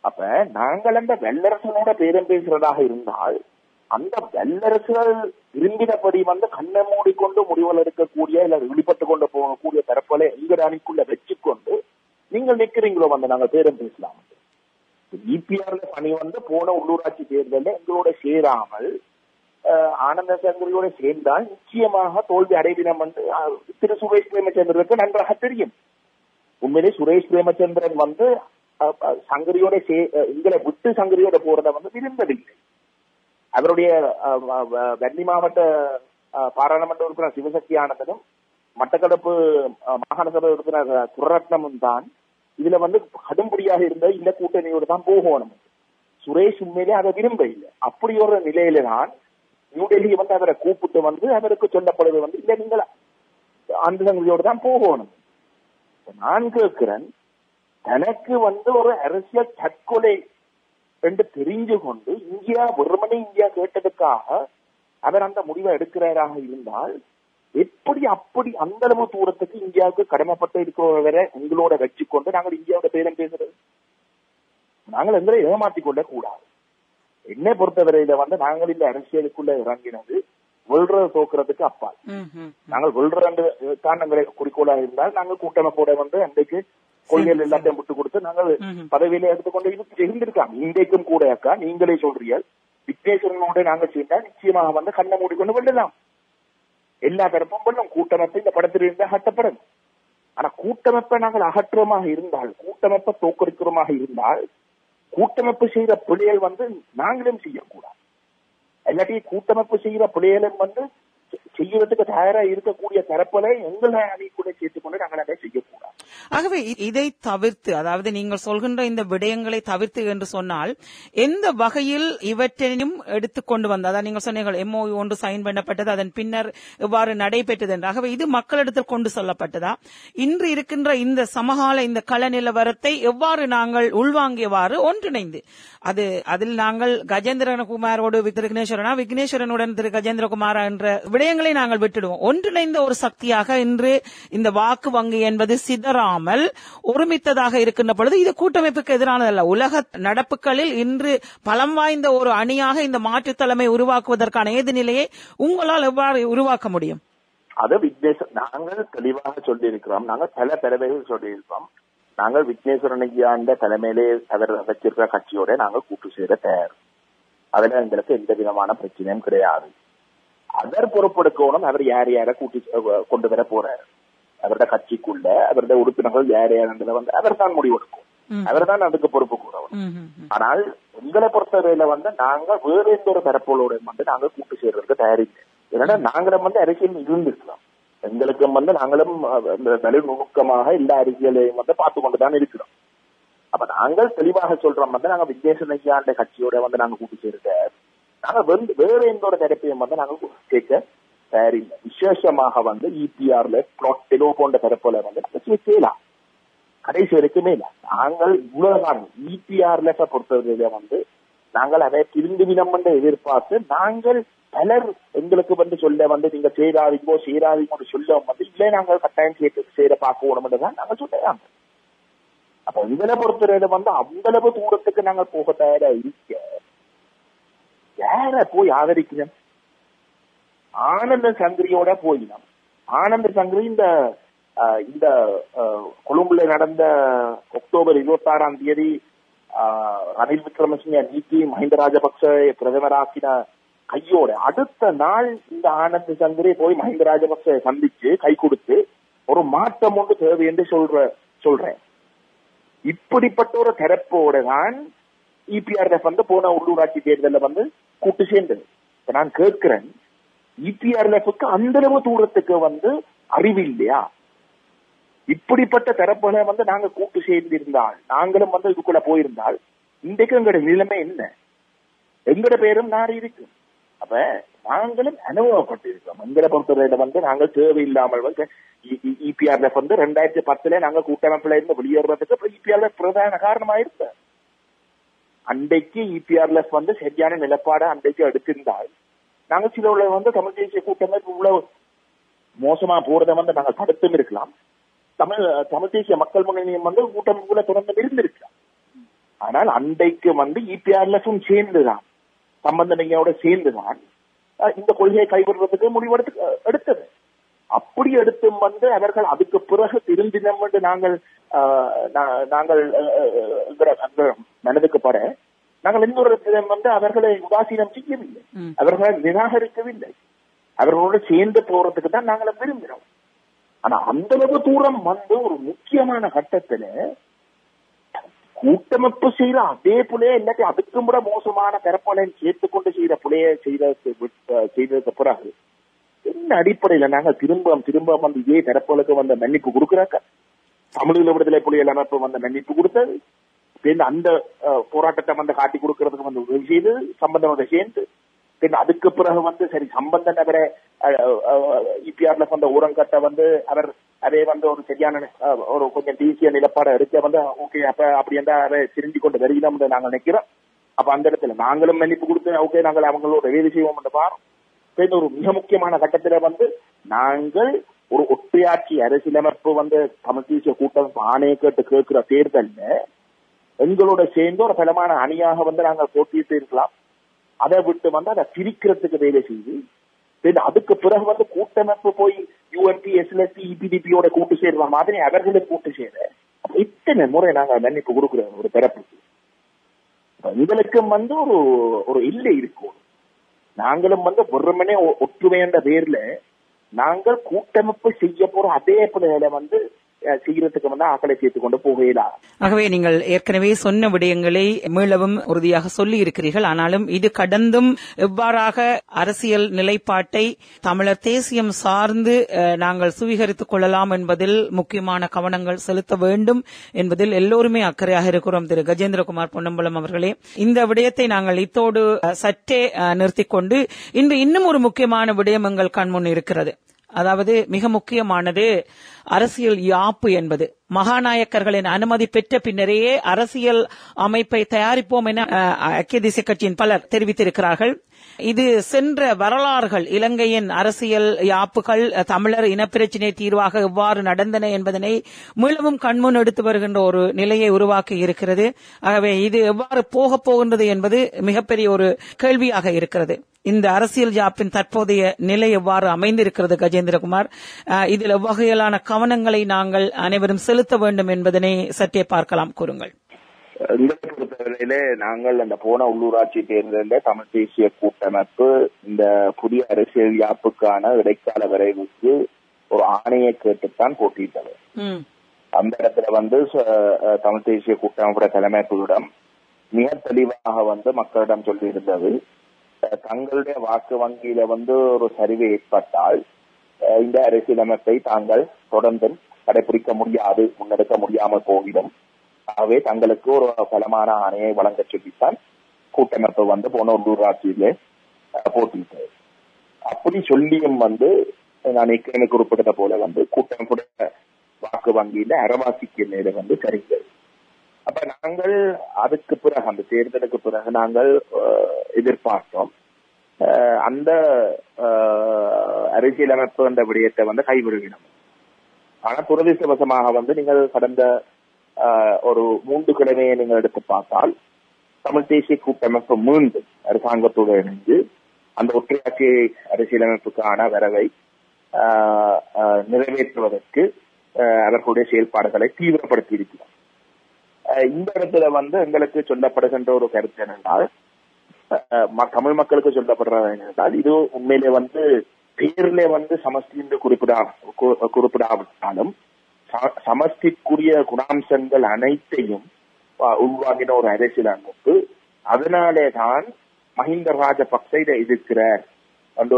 அப்ப நாங்கள் அந்த வல்லரசனோட பேரம் பேசுறதாக இருந்தால் அந்த வல்லரசுகள் விரும்பினபடி வந்து கண்ணை மூடிக்கொண்டு முடிவுகள் எடுக்கக்கூடிய இல்ல வெளிப்பட்டு கொண்டு போகக்கூடிய தரப்புகளை எங்க அணிக்குள்ள வச்சுக்கொண்டு நீங்கள் நிற்கிறீங்களோ வந்து நாங்க பேரம் பேசலாம். இபிஆர்ல பணி வந்து போன உள்ளூராட்சி தேர்தலில் எங்களோட சேராமல் ஆனந்த சங்கரியோட சேர்ந்தால் நிச்சயமாக தோல்வி அடைவினம் வந்து திரு சுரேஷ் பிரேமச்சந்திரனுக்கு நன்றாக தெரியும். உண்மையிலே சுரேஷ் பிரேமச்சந்திரன் வந்து சங்கரியோட எங்களை விட்டு சங்கரியோட போறதை வந்து விரும்பவில்லை. அவருடைய வன்னி மாவட்ட பாராளுமன்ற உறுப்பினர் சிவசக்தி ஆனந்தனும் மட்டக்களப்பு மாகாண சபை உறுப்பினர் துரரத்னமும் தான் இதுல வந்து கடும்படியாக இருந்த இந்த கூட்டணியோடு தான் போகணும். சுரேஷ் உண்மையிலே அதை விரும்ப இல்லை. அப்படி ஒரு நிலையில தான் நியூடெல்லி வந்து அவரை கூப்பிட்டு வந்து அவருக்கு சொல்லப்படுவது வந்து இல்ல நீங்கள் அந்த சங்கதியோடு தான் போகணும். நான் கேட்கிறேன், தனக்கு வந்து ஒரு அரசியல் தற்கொலை என்று தெரிஞ்சு கொண்டு இந்தியா வெறுமனே இந்தியா கேட்டதுக்காக அவர் அந்த முடிவை எடுக்கிறாராக இருந்தால் எப்படி அப்படி அந்த அளவு தூரத்துக்கு இந்தியாவுக்கு கடமைப்பட்டு இருக்கிறவரை எங்களோட வச்சு கொண்டு நாங்கள் இந்தியாவோட பேரம் பேசுறது? நாங்கள் எங்களை ஏமாற்றிக் கொள்ள கூடாது. என்னை பொறுத்தவரையில வந்து நாங்கள் இந்த அரசியலுக்குள்ள இறங்கினது வெல்ற தோக்குறதுக்கு அப்பால். நாங்கள் வெல்ற தான் எங்களை குறிக்கோளா இருந்தால் நாங்கள் கூட்டமைப்போட வந்து அன்றைக்கு கொள்கைகள் எல்லாத்தையும் விட்டு கொடுத்து நாங்கள் பதவியில எடுத்துக்கொண்டு இருந்திருக்காங்க. இன்றைக்கும் கூட அக்கா நீங்களே சொல்றீர்கள், விக்னேஸ்வரனோட நாங்கள் சேர்ந்தா நிச்சயமாக வந்து கண்ணை மூடிக்கொண்டு வெல்லலாம். எல்லா தரப்பும் வெல்லும். கூட்டமைப்பு இந்த படத்தில் இருந்தா அகற்றப்படும். ஆனா கூட்டமைப்பை நாங்கள் அகற்றுவமாக இருந்தால், கூட்டமைப்பை தோற்கடிக்கிறோமாக இருந்தால், கூட்டமைப்பு செய்யற பிள்ளைகள் வந்து நாங்களும் செய்யக்கூடாது. இல்லாட்டி கூட்டமைப்பு செய்யற பிள்ளைகளும் வந்து செய்யறதுக்கு தயாரா இருக்கக்கூடிய தரப்புல எங்களை அணிக்குள்ள சேர்த்துக்கொண்டு நாங்கள் அதை செய்யக்கூடாது. ஆகவே இதை தவிர்த்து, அதாவது நீங்கள் சொல்கின்ற இந்த விடயங்களை தவிர்த்து என்று சொன்னால் எந்த வகையில் இவற்றையும் எடுத்துக்கொண்டு வந்த, அதாவது நீங்கள் சொன்னீர்கள் MOU ஒன்று சைன் பண்ணப்பட்டது, அதன் பின்னர் எவ்வாறு நடைபெற்றது என்று. ஆகவே இது மக்களிடத்தில் கொண்டு செல்லப்பட்டதா? இன்று இருக்கின்ற இந்த சமகால இந்த கள நிலவரத்தை எவ்வாறு நாங்கள் உள்வாங்கியவாறு ஒன்றிணைந்து, அதில் நாங்கள் கஜேந்திரகுமாரோடு விக்னேஸ்வரனுடன் திரு கஜேந்திரகுமாரா என்ற விடயங்களை நாங்கள் விட்டுடுவோம். ஒன்றிணைந்த ஒரு சக்தியாக இன்று இந்த வாக்கு வங்கி என்பது சிதறாமல் ஒருமித்ததாக இருக்கின்ற பொழுது இது கூட்டமைப்புக்கு எதிரானதல்ல. உலக நடப்புகளில் இன்று பலம் வாய்ந்த ஒரு அணியாக இந்த மாற்றுத் தலைமை உருவாக்குவதற்கான ஏது நிலையை உங்களால் எவ்வாறு உருவாக்க முடியும்? அது நாங்கள் தெளிவாக சொல்லியிருக்கிறோம். நாங்கள் பல தடவைகள் சொல்லியிருக்கிறோம். நாங்கள் விக்னேஸ்வரன் ஐயா தலைமையிலே அவர் வச்சிருக்கிற கட்சியோட நாங்கள் கூட்டு சேர தயார். அதுல எங்களுக்கு எந்த விதமான பிரச்சனையும் கிடையாது. அவர் பொறுப்பெடுக்கணும். அவர் யார் யார கூட்டி கொண்டு வர போறாரு, அவருடைய கட்சிக்குள்ள அவருடைய உறுப்பினர்கள் யார் யாருன்றத வந்து அவர் தான் முடிவெடுக்கும். அவர் தான் அதுக்கு பொறுப்பு கூறணும். ஆனால் எங்களை பொறுத்தவரையில வந்து நாங்க வேற எந்த ஒரு தரப்புகளோட வந்து நாங்க கூட்டு சேர்றதுக்கு தயாரில்லை. ஏன்னா நாங்களும் வந்து அரசியல் இருந்திருக்கிறோம். எங்களுக்கும் வந்து நாங்களும் நுணுக்கமாக எல்லா அரசியலையும் வந்து பார்த்து கொண்டுதான் இருக்கிறோம். அப்ப நாங்கள் தெளிவாக சொல்றோம் வந்து நாங்க விக்னேஸ்வரன் ஐயா கட்சியோட வந்து நாங்க கூட்டு சேர்க்க, நாங்க வேற எந்த ஒரு தரப்பையும் வந்து நாங்க கேட்க தயாரில்லை. விசேஷமாக வந்து EPRல பிளாட்டெலோ போன்ற தரப்புல வந்து செய்யலாம். கடைசி வரைக்குமே இல்லை. நாங்கள் இவ்வளவுதான் EPRல பொறுத்தவரையில வந்து நாங்கள் அதை திரும்பினம் என்று எதிர்பார்த்து நாங்கள் பலர் எங்களுக்கு வந்து சொல்ல வந்து நீங்க சேராதீங்கோ சொல்ல வந்து இல்லை நாங்கள் கட்டாயம் சேர பார்க்கணும் என்றுதான் நாங்கள் சொல்லலாம். அப்ப எங்களை பொறுத்தவரையில வந்து அந்த அளவு தூரத்துக்கு நாங்கள் போக தயாரா இருக்க யார போய் ஆதரிக்கிறோம்? ஆனந்த சங்கரியோட போயினோம். ஆனந்த சங்கரி இந்த கொழும்புல நடந்த அக்டோபர் 26 ரணில் விக்ரமசிங்க நீக்கி மஹிந்த ராஜபக்ச பிரதமராக்கின கையோட அடுத்த நாள் இந்த ஆனந்த சங்கரி போய் மஹிந்த ராஜபக்ச சந்திச்சு கை கொடுத்து ஒரு மாற்றம் ஒன்று தேவை என்று சொல்றேன். இப்படிப்பட்ட ஒரு தரப்போட தான் EPRF வந்து போன உள்ளூராட்சி தேர்தலில் வந்து கூட்டு சேர்ந்தது. நான் கேட்கிறேன், EPRF-க்கு அந்த அளவு தூரத்துக்கு வந்து அறிவு இல்லையா? இப்படிப்பட்ட தரப்புகளை வந்து நாங்க கூட்டு சேர்ந்திருந்தால், நாங்களும் வந்து இதுக்குள்ள போயிருந்தால் இன்றைக்கு எங்களோட நிலைமை என்ன? எங்களோட பேரும் நாரி இருக்கு. அப்ப நாங்களும் அனுபவப்பட்டிருக்கோம். எங்களை பொறுத்தவரையில வந்து நாங்கள் தேவையில்லாமல் வந்து EPRF வந்து 2010 நாங்க கூட்டமைப்புல இருந்து வெளியேறதுக்கு EPRF பிரதான காரணமா இருந்த அன்றைக்கு EPRF வந்து சரியான நிலப்பாடு அன்றைக்கு எடுத்திருந்தால் நாங்க சில வந்து தமிழ் தேசிய கூட்டமைப்பு இவ்வளவு மோசமா போறதை வந்து நாங்கள் தடுத்தும் இருக்கலாம். தமிழ் தேசிய மக்கள் முன்னணியும் வந்து கூட்டமைப்புல தொடர்ந்து இருந்திருக்கலாம். ஆனால் அன்றைக்கு வந்து EPRF-ம் சேர்ந்துதான், சம்பந்தனையோட சேர்ந்துதான் இந்த கொள்கையை கைவிடுறதுக்கு முடிவெடுத்து எடுத்தது. அப்படி எடுத்தும் வந்து அவர்கள் அதுக்கு பிறகு திருந்தினம் என்று நாங்கள் மனதுக்கு பட நாங்கள் இன்னொரு வந்து அவர்களை உதாசீனம் செய்யவில்லை, அவர்களை நிராகரிக்கவில்லை. அவர்களோடு சேர்ந்து போறதுக்கு தான் நாங்கள் விரும்பினோம். ஆனா அந்த அளவு தூரம் வந்து ஒரு முக்கியமான கட்டத்துல கூட்டமைப்பு செய்யற அதே புலைய இல்லாட்டி அதுக்கும் கூட மோசமான தரப்பலை சேர்த்துக்கொண்டு செய்யற புலைய செய்ததுக்கு பிறகு என்ன அடிப்படையில நாங்கள் திரும்ப வந்து இதே தரப்புகளுக்கு வந்த மன்னிப்பு கொடுக்கிறாக்க? தமிழீழ விடுதலை புலிகள் அமைப்பு வந்த மன்னிப்பு கொடுத்தது, அந்த போராட்டத்தை வந்து காட்டி கொடுக்கறதுக்கு வந்து உதவி செய்து சம்பந்தனோட சேர்ந்து அதுக்கு பிறகு வந்து சரி சம்பந்தன் அவரை இபிஆர்ல வந்த ஊரங்கத்தை வந்து அவர் அதே வந்து ஒரு சரியான ஒரு கொஞ்சம் தேசிய நிலப்பாடை எடுக்க வந்து ஓகே அப்ப அப்படி இருந்தா அதை திரும்பி கொண்டு வருகிறோம் நாங்க நினைக்கிறோம். அப்ப அந்த இடத்துல நாங்களும் மன்னிப்பு கொடுத்து ஓகே நாங்கள் அவங்களோட வேலை செய்வோம் என்று பாருங்க. ஒரு மிக முக்கியமான கட்டத்துல வந்து நாங்கள் ஒரு ஒற்றையாட்சி அரசியலமைப்பு வந்து தமிழ் தேசிய கூட்டமைப்பு ஆணையை கேட்டு கேட்கிற தேர்தல்ல எங்களோட சேர்ந்து ஒரு பலமான அணியாக வந்து நாங்கள் போட்டியிட்டு இருக்கலாம். அதை விட்டு வந்து அதை பிரிக்கிறதுக்கு வேலை செய்து அதுக்கு பிறகு வந்து கூட்டமைப்பு போய் யூஎன்பி எஸ்எல்எஸ்பி இபிடிபியோட கூட்டு சேர்ற மாதிரி அவர்களுக்கு கூட்டு சேர இத்தனை முறை நாங்கள் மன்னிப்பு கொடுக்கிறோம் ஒரு தரப்புக்கு. எங்களுக்கும் வந்து ஒரு இல்லை இருக்கும். நாங்களும் வந்து வெறுமனே ஒற்றுமைன்ற பேர்ல நாங்கள் கூட்டமைப்பு செய்ய போற அதே பிள்ளைகளை வந்து செய்யறதுக்கு வந்து ஆக்களை சேர்த்துக் கொண்டு போகலாம். ஆகவே நீங்கள் ஏற்கனவே சொன்ன விடயங்களை மீளவும் உறுதியாக சொல்லி இருக்கிறீர்கள். ஆனாலும் இது கடந்தும் எவ்வாறாக அரசியல் நிலைப்பாட்டை தமிழர் தேசியம் சார்ந்து நாங்கள் சுவீகரித்துக் கொள்ளலாம் என்பதில் முக்கியமான கவனங்கள் செலுத்த வேண்டும் என்பதில் எல்லோருமே அக்கறையாக இருக்கிறோம். திரு கஜேந்திரகுமார் பொன்னம்பலம் அவர்களே, இந்த விடயத்தை நாங்கள் இத்தோடு சற்றே நிறுத்திக் கொண்டு இன்று இன்னும் ஒரு முக்கியமான விடயம் எங்கள் கண்முன் இருக்கிறது. அதாவது மிக முக்கியமானது அரசியல் யாப்பு என்பது. மகாநாயக்கர்களின் அனுமதி பெற்ற பின்னரே அரசியல் அமைப்பை தயாரிப்போம் என ஐக்கிய தேசிய கட்சியின் பலர் தெரிவித்திருக்கிறார்கள். இது சென்ற வரலாறுகள், இலங்கையின் அரசியல் யாப்புகள் தமிழர் இனப்பிரச்சினை தீர்வாக எவ்வாறு நடந்தன என்பதனை மீளவும் கண்முன் எடுத்து வருகின்ற ஒரு நிலையை உருவாக்கி இருக்கிறது. ஆகவே இது எவ்வாறு போகப் போகின்றது என்பது மிகப்பெரிய ஒரு கேள்வியாக இருக்கிறது. இந்த அரசியல் யாப்பின் தற்போதைய நிலை எவ்வாறு அமைந்திருக்கிறது கஜேந்திரகுமார்? இதில் எவ்வகையிலான கவனங்களை நாங்கள் அனைவரும் செலுத்த வேண்டும் என்பதனை சற்றே பார்க்கலாம், கூறுங்கள். எங்களை பொறுத்தவரையிலே நாங்கள் அந்த போன உள்ளூராட்சி தேர்தலில் தமிழ் தேசிய கூட்டமைப்பு இந்த புதிய அரசியல் யாப்புக்கான இடைக்கால வரைவுக்கு ஒரு ஆணையை கேட்டுத்தான் போட்டியிட்டது. அந்த இடத்துல வந்து தமிழ் தேசிய கூட்டமைப்புடைய தலைமைக்குழுவிடம் மிக தெளிவாக வந்து மக்களிடம் சொல்லி இருந்தது, தங்களுடைய வாக்கு வங்கியில வந்து ஒரு சரிவு ஏற்பட்டால் இந்த அரசியலமைப்பை தாங்கள் தொடர்ந்து கடைபிடிக்க முடியாது, முன்னெடுக்க முடியாமல் போகிடும். ஆகவே தங்களுக்கு ஒரு பலமான ஆணையை வழங்க சொல்லித்தான் கூட்டமைப்பு வந்து போன உள்ளூராட்சியிலே போட்டியிட்டது. அப்படி சொல்லியும் வந்து நான் ஏற்கனவே குறிப்பிட்டத போல வந்து கூட்டமைப்புடைய வாக்கு வங்கியில அரைவாசிக்கு மேல வந்து சரிந்தது. அப்ப நாங்கள் அதுக்கு பிறகு அந்த தேர்தலுக்கு பிறகு நாங்கள் எதிர்பார்த்தோம் அந்த அரசியலமைப்பு அந்த விடயத்தை வந்து கைவிடுகிறோம். ஆனா துரதிர்ஷ்டவசமாக வந்து நீங்கள் கடந்த ஒரு 3 கிழமையை நீங்கள் எடுத்து பார்த்தால் தமிழ் தேசிய கூட்டமைப்பு மீண்டும் அரசாங்கத்தோடு இணைந்து அந்த ஒற்றையாட்சி அரசியலமைப்புக்கான வரவை நிறைவேற்றுவதற்கு அவர்களுடைய செயல்பாடுகளை தீவிரப்படுத்தி இருக்கிறோம். இந்த இடத்துல வந்து எங்களுக்கு சொல்லப்படுகின்ற ஒரு கருத்து என்னென்றால், தமிழ் மக்களுக்கு சொல்லப்படுறது என்னென்றால், இது உண்மையிலே வந்து பேரிலே வந்து சமஷ்டி என்று குறிப்பிடாவிட்டாலும் சமஷ்டிக்குரிய குணாம்சங்கள் அனைத்தையும் உருவாகின ஒரு அரசியலமைப்பு. அதனாலே தான் மஹிந்த ராஜபக்ச இதை எதிர்க்கிறார் அந்த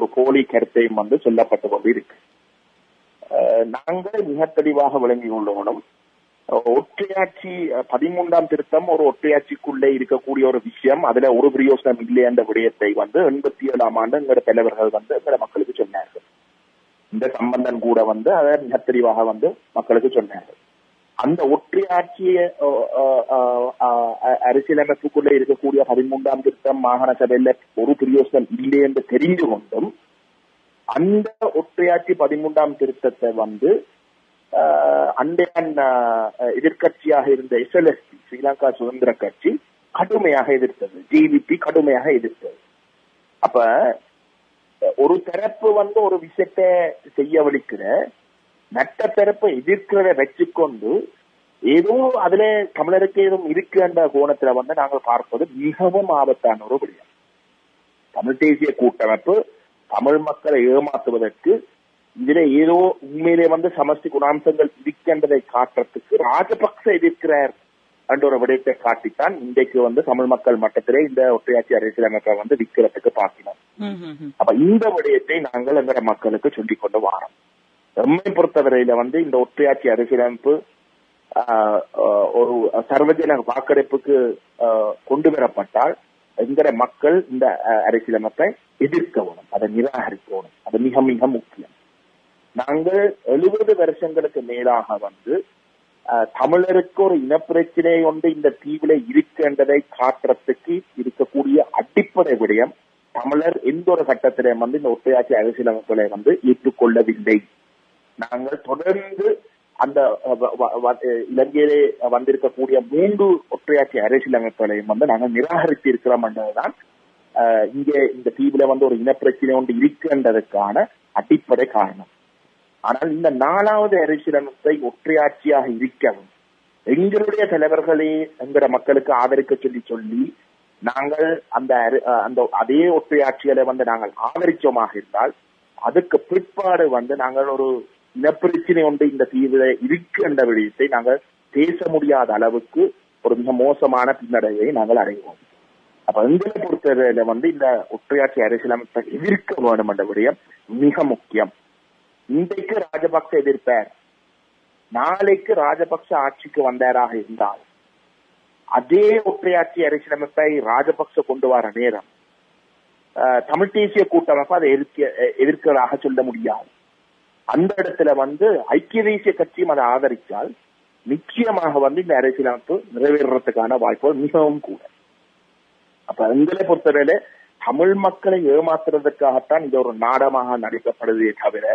ஒரு போலி கருத்தையும் வந்து சொல்லப்பட்டு கொண்டு இருக்கு. நாங்கள் மிக தெளிவாக விளங்கி கொள்ளணும், ஒற்றையாட்சி 13ஆம் திருத்தம் ஒரு ஒற்றையாட்சிக்குள்ளே இருக்கக்கூடிய ஒரு விஷயம், அதுல ஒரு பிரயோசனம் இல்லை என்ற விடயத்தை வந்து 87ஆம் ஆண்டு எங்களோட தலைவர்கள் வந்து எங்களோட மக்களுக்கு சொன்னார்கள். இந்த சம்பந்தன் கூட வந்து அதை மிக தெளிவாக வந்து மக்களுக்கு சொன்னார்கள். அந்த ஒற்றையாட்சிய அரசியலமைப்புக்குள்ளே இருக்கக்கூடிய 13ஆம் திருத்தம் மாகாண சபையில ஒரு பிரயோசனம் இல்லை என்று தெரிந்து கொண்டும் அந்த ஒற்றையாட்சி 13ஆம் திருத்தத்தை வந்து அண்டையான் எதிர்கட்சியாக இருந்த எஸ்எல்எஸ்பி ஸ்ரீலங்கா சுதந்திர கட்சி கடுமையாக எதிர்த்தது, ஜேவிபி கடுமையாக எதிர்த்தது. அப்ப ஒரு தரப்பு வந்து ஒரு விஷயத்தை செய்ய வலிக்கிற மற்ற தரப்பை எதிர்க்கிறத வச்சுக்கொண்டு ஏதோ அதுல தமிழருக்கு ஏதும் இருக்கு என்ற கோணத்துல வந்து நாங்கள் பார்ப்பது மிகவும் ஆபத்தான ஒரு விடயம். தமிழ் தேசிய கூட்டமைப்பு தமிழ் மக்களை ஏமாற்றுவதற்கு இதுல ஏதோ உண்மையிலே வந்து சமஷ்டி குணாம்சங்கள் இருக்கின்றதை காட்டுறதுக்கு ராஜபக்ச எதிர்க்கிறார் என்ற ஒரு விடயத்தை காட்டித்தான் இன்றைக்கு வந்து தமிழ் மக்கள் மட்டத்திலே இந்த ஒற்றையாட்சி அரசியலமைப்பை வந்து விற்கிறதுக்கு பார்க்கணும். அப்ப இந்த விடயத்தை நாங்கள் எங்க மக்களுக்கு சொல்லிக் கொண்டு வாரோம். எம்மை பொறுத்தவரையில வந்து இந்த ஒற்றையாட்சி அரசியலமைப்பு ஒரு சர்வஜன வாக்கெடுப்புக்கு கொண்டு வரப்பட்டால் என்கிற மக்கள் இந்த அரசியலமைப்பை எதிர்க்கணும், அதை நிராகரிக்கணும். அது மிக மிக முக்கியம். நாங்கள் 70 வருஷங்களுக்கு மேலாக தமிழருக்கு ஒரு இனப்பிரச்சனை ஒன்று இந்த தீவில இருக்கின்றதை காட்டுறதுக்கு இருக்கக்கூடிய அடிப்படை விடயம் தமிழர் எந்த ஒரு கட்டத்திலே இந்த ஒற்றையாட்சி அரசியலமைப்புகளை ஏற்றுக்கொள்ளவில்லை. நாங்கள் தொடர்ந்து அந்த இலங்கையிலே வந்திருக்கக்கூடிய 3 ஒற்றையாட்சி அரசியலமைப்புகளையும் நாங்கள் நிராகரித்து இருக்கிறோம் என்றதுதான் இங்கே இந்த தீவில ஒரு இனப்பிரச்சனை ஒன்று இருக்கின்றதற்கான அடிப்படை காரணம். ஆனால் இந்த 4வது அரசியலமைப்பை ஒற்றையாட்சியாக இருக்கவும் எங்களுடைய தலைவர்களே என்கிற மக்களுக்கு ஆதரிக்க சொல்லி நாங்கள் அந்த அதே ஒற்றையாட்சிகளை நாங்கள் ஆதரிச்சோமாக இருந்தால் அதுக்கு பிற்பாடு நாங்கள் ஒரு இனப்பிரச்சனை ஒன்று இந்த தீவிர இருக்கு என்ற விடயத்தை நாங்கள் பேச முடியாத அளவுக்கு ஒரு மிக மோசமான பின்னடைவை நாங்கள் அடைவோம். அப்ப எங்களை பொறுத்தவரையில இந்த ஒற்றையாட்சி அரசியலமைப்பை எதிர்க்க வேண்டும் என்ற விடயம் மிக முக்கியம். இன்றைக்கு ராஜபக்ச எதிர்ப்பார், நாளைக்கு ராஜபக்ச ஆட்சிக்கு வந்தாராக இருந்தால் அதே ஒற்றையாட்சி அரசியலமைப்பை ராஜபக்ச கொண்டு வர நேரம் தமிழ் தேசிய கூட்டமைப்பு அதை எதிர்க்கிறதாக சொல்ல முடியாது. அந்த இடத்துல ஐக்கிய தேசிய கட்சியும் அதை ஆதரித்தால் நிச்சயமாக இந்த அரசியலமைப்பு நிறைவேறதுக்கான வாய்ப்புகள் மிகவும் கூட. அப்ப எங்களை பொறுத்தவரையில தமிழ் மக்களை ஏமாத்துறதுக்காகத்தான் இது ஒரு நாடகமாக நடிக்கப்படுவதே தவிர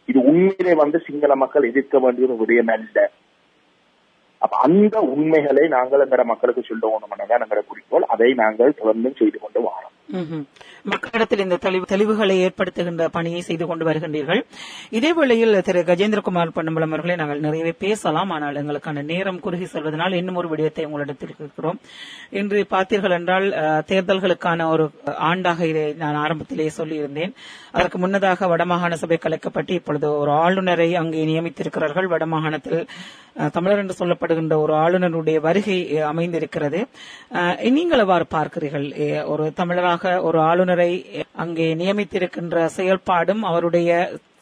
இது உண்மையிலே சிங்கள மக்கள் எதிர்க்க வேண்டிய ஒரு விடயம் அல்ல. அப்ப அந்த உண்மைகளை நாங்கள் என்கிற மக்களுக்கு சொல்லுவோம் என்கிற குறிக்கோள். அதை நாங்கள் தொடர்ந்து செய்து கொண்டு வரோம். மக்களிடத்தில் இந்த தெளிவுகளை ஏற்படுத்துகின்ற பணியை செய்து கொண்டு வருகின்றீர்கள். இதே வேளையில் திரு கஜேந்திரகுமார் பொன்னம்பலம் அவர்களை நாங்கள் நிறையவே பேசலாம், ஆனால் எங்களுக்கான நேரம் குறுகி செல்வதனால் இன்னும் ஒரு விடயத்தை உங்களிடத்தில் இருக்கிறோம். இன்று பார்த்தீர்கள் என்றால் தேர்தல்களுக்கான ஒரு ஆண்டாக இதை நான் ஆரம்பத்திலேயே சொல்லியிருந்தேன். அதற்கு முன்னதாக வடமாகாண சபை கலைக்கப்பட்டு இப்பொழுது ஒரு ஆளுநரை அங்கே நியமித்திருக்கிறார்கள். வடமாகாணத்தில் தமிழர் என்று சொல்லப்படுகின்ற ஒரு ஆளுநருடைய வருகை அமைந்திருக்கிறது. நீங்கள் எவ்வாறு பார்க்கிறீர்கள்? ஒரு தமிழராக ஒரு ஆளுநரை அங்கே நியமித்திருக்கின்ற செயல்பாடும் அவருடைய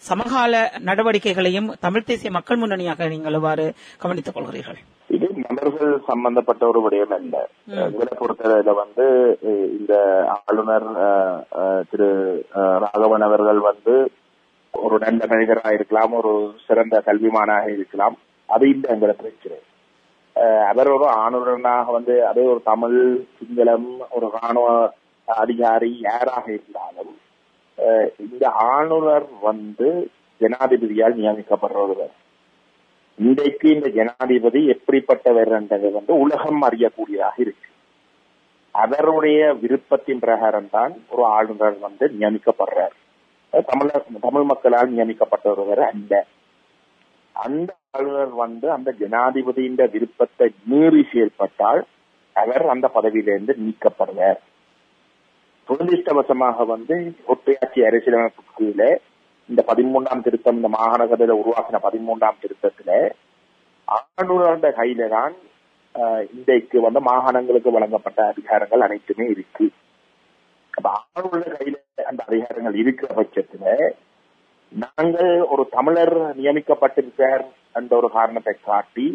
சமகால நடவடிக்கைகளையும் தமிழ் தேசிய மக்கள் முன்னணியாக நீங்கள் எவ்வாறு கவனித்துக் கொள்கிறீர்கள்? இது மன்னர்கள் சம்பந்தப்பட்ட ஒரு விடயம் அல்ல. இதை பொறுத்தவரையில இந்த ஆளுநர் திரு ராகவன் அவர்கள் ஒரு நல்ல மனிதராக இருக்கலாம், ஒரு சிறந்த கல்விமானாக இருக்கலாம். அது இல்லை எங்களை பிரச்சனை. அவர் ஒரு ஆளுநராக அதே ஒரு தமிழ், சிங்களம், ஒரு ராணுவ அதிகாரி யாராக இருந்தாலும் இந்த ஆளுநர் ஜனாதிபதியால் நியமிக்கப்படுறவர். இன்றைக்கு இந்த ஜனாதிபதி எப்படிப்பட்டவர் என்றது உலகம் அறியக்கூடியதாக இருக்கு. அவருடைய விருப்பத்தின் பிரகாரம் தான் ஒரு ஆளுநர் நியமிக்கப்படுறார். தமிழ் மக்களால் நியமிக்கப்பட்டவர் அல்ல. அந்த ஆளுநர் அந்த ஜனாதிபதியின் விருப்பத்தை மீறி செயல்பட்டால் அவர் அந்த பதவியிலிருந்து நீக்கப்படுவார். துரதிருஷ்டவசமாக ஒற்றையாட்சி அரசியலமைப்புக்கு இந்த 13ஆம் திருத்தம், இந்த மாகாண சபையில உருவாக்கின 13ஆம் திருத்தத்துல ஆளுநருடைய கையில தான் இன்றைக்கு மாகாணங்களுக்கு வழங்கப்பட்ட அதிகாரங்கள் அனைத்துமே இருக்கு. அப்ப ஆளுநருடைய கையில அந்த அதிகாரங்கள் இருக்கிற பட்சத்துல நாங்கள் ஒரு தமிழர் நியமிக்கப்பட்டிருக்கார் என்ற ஒரு காரணத்தை காட்டி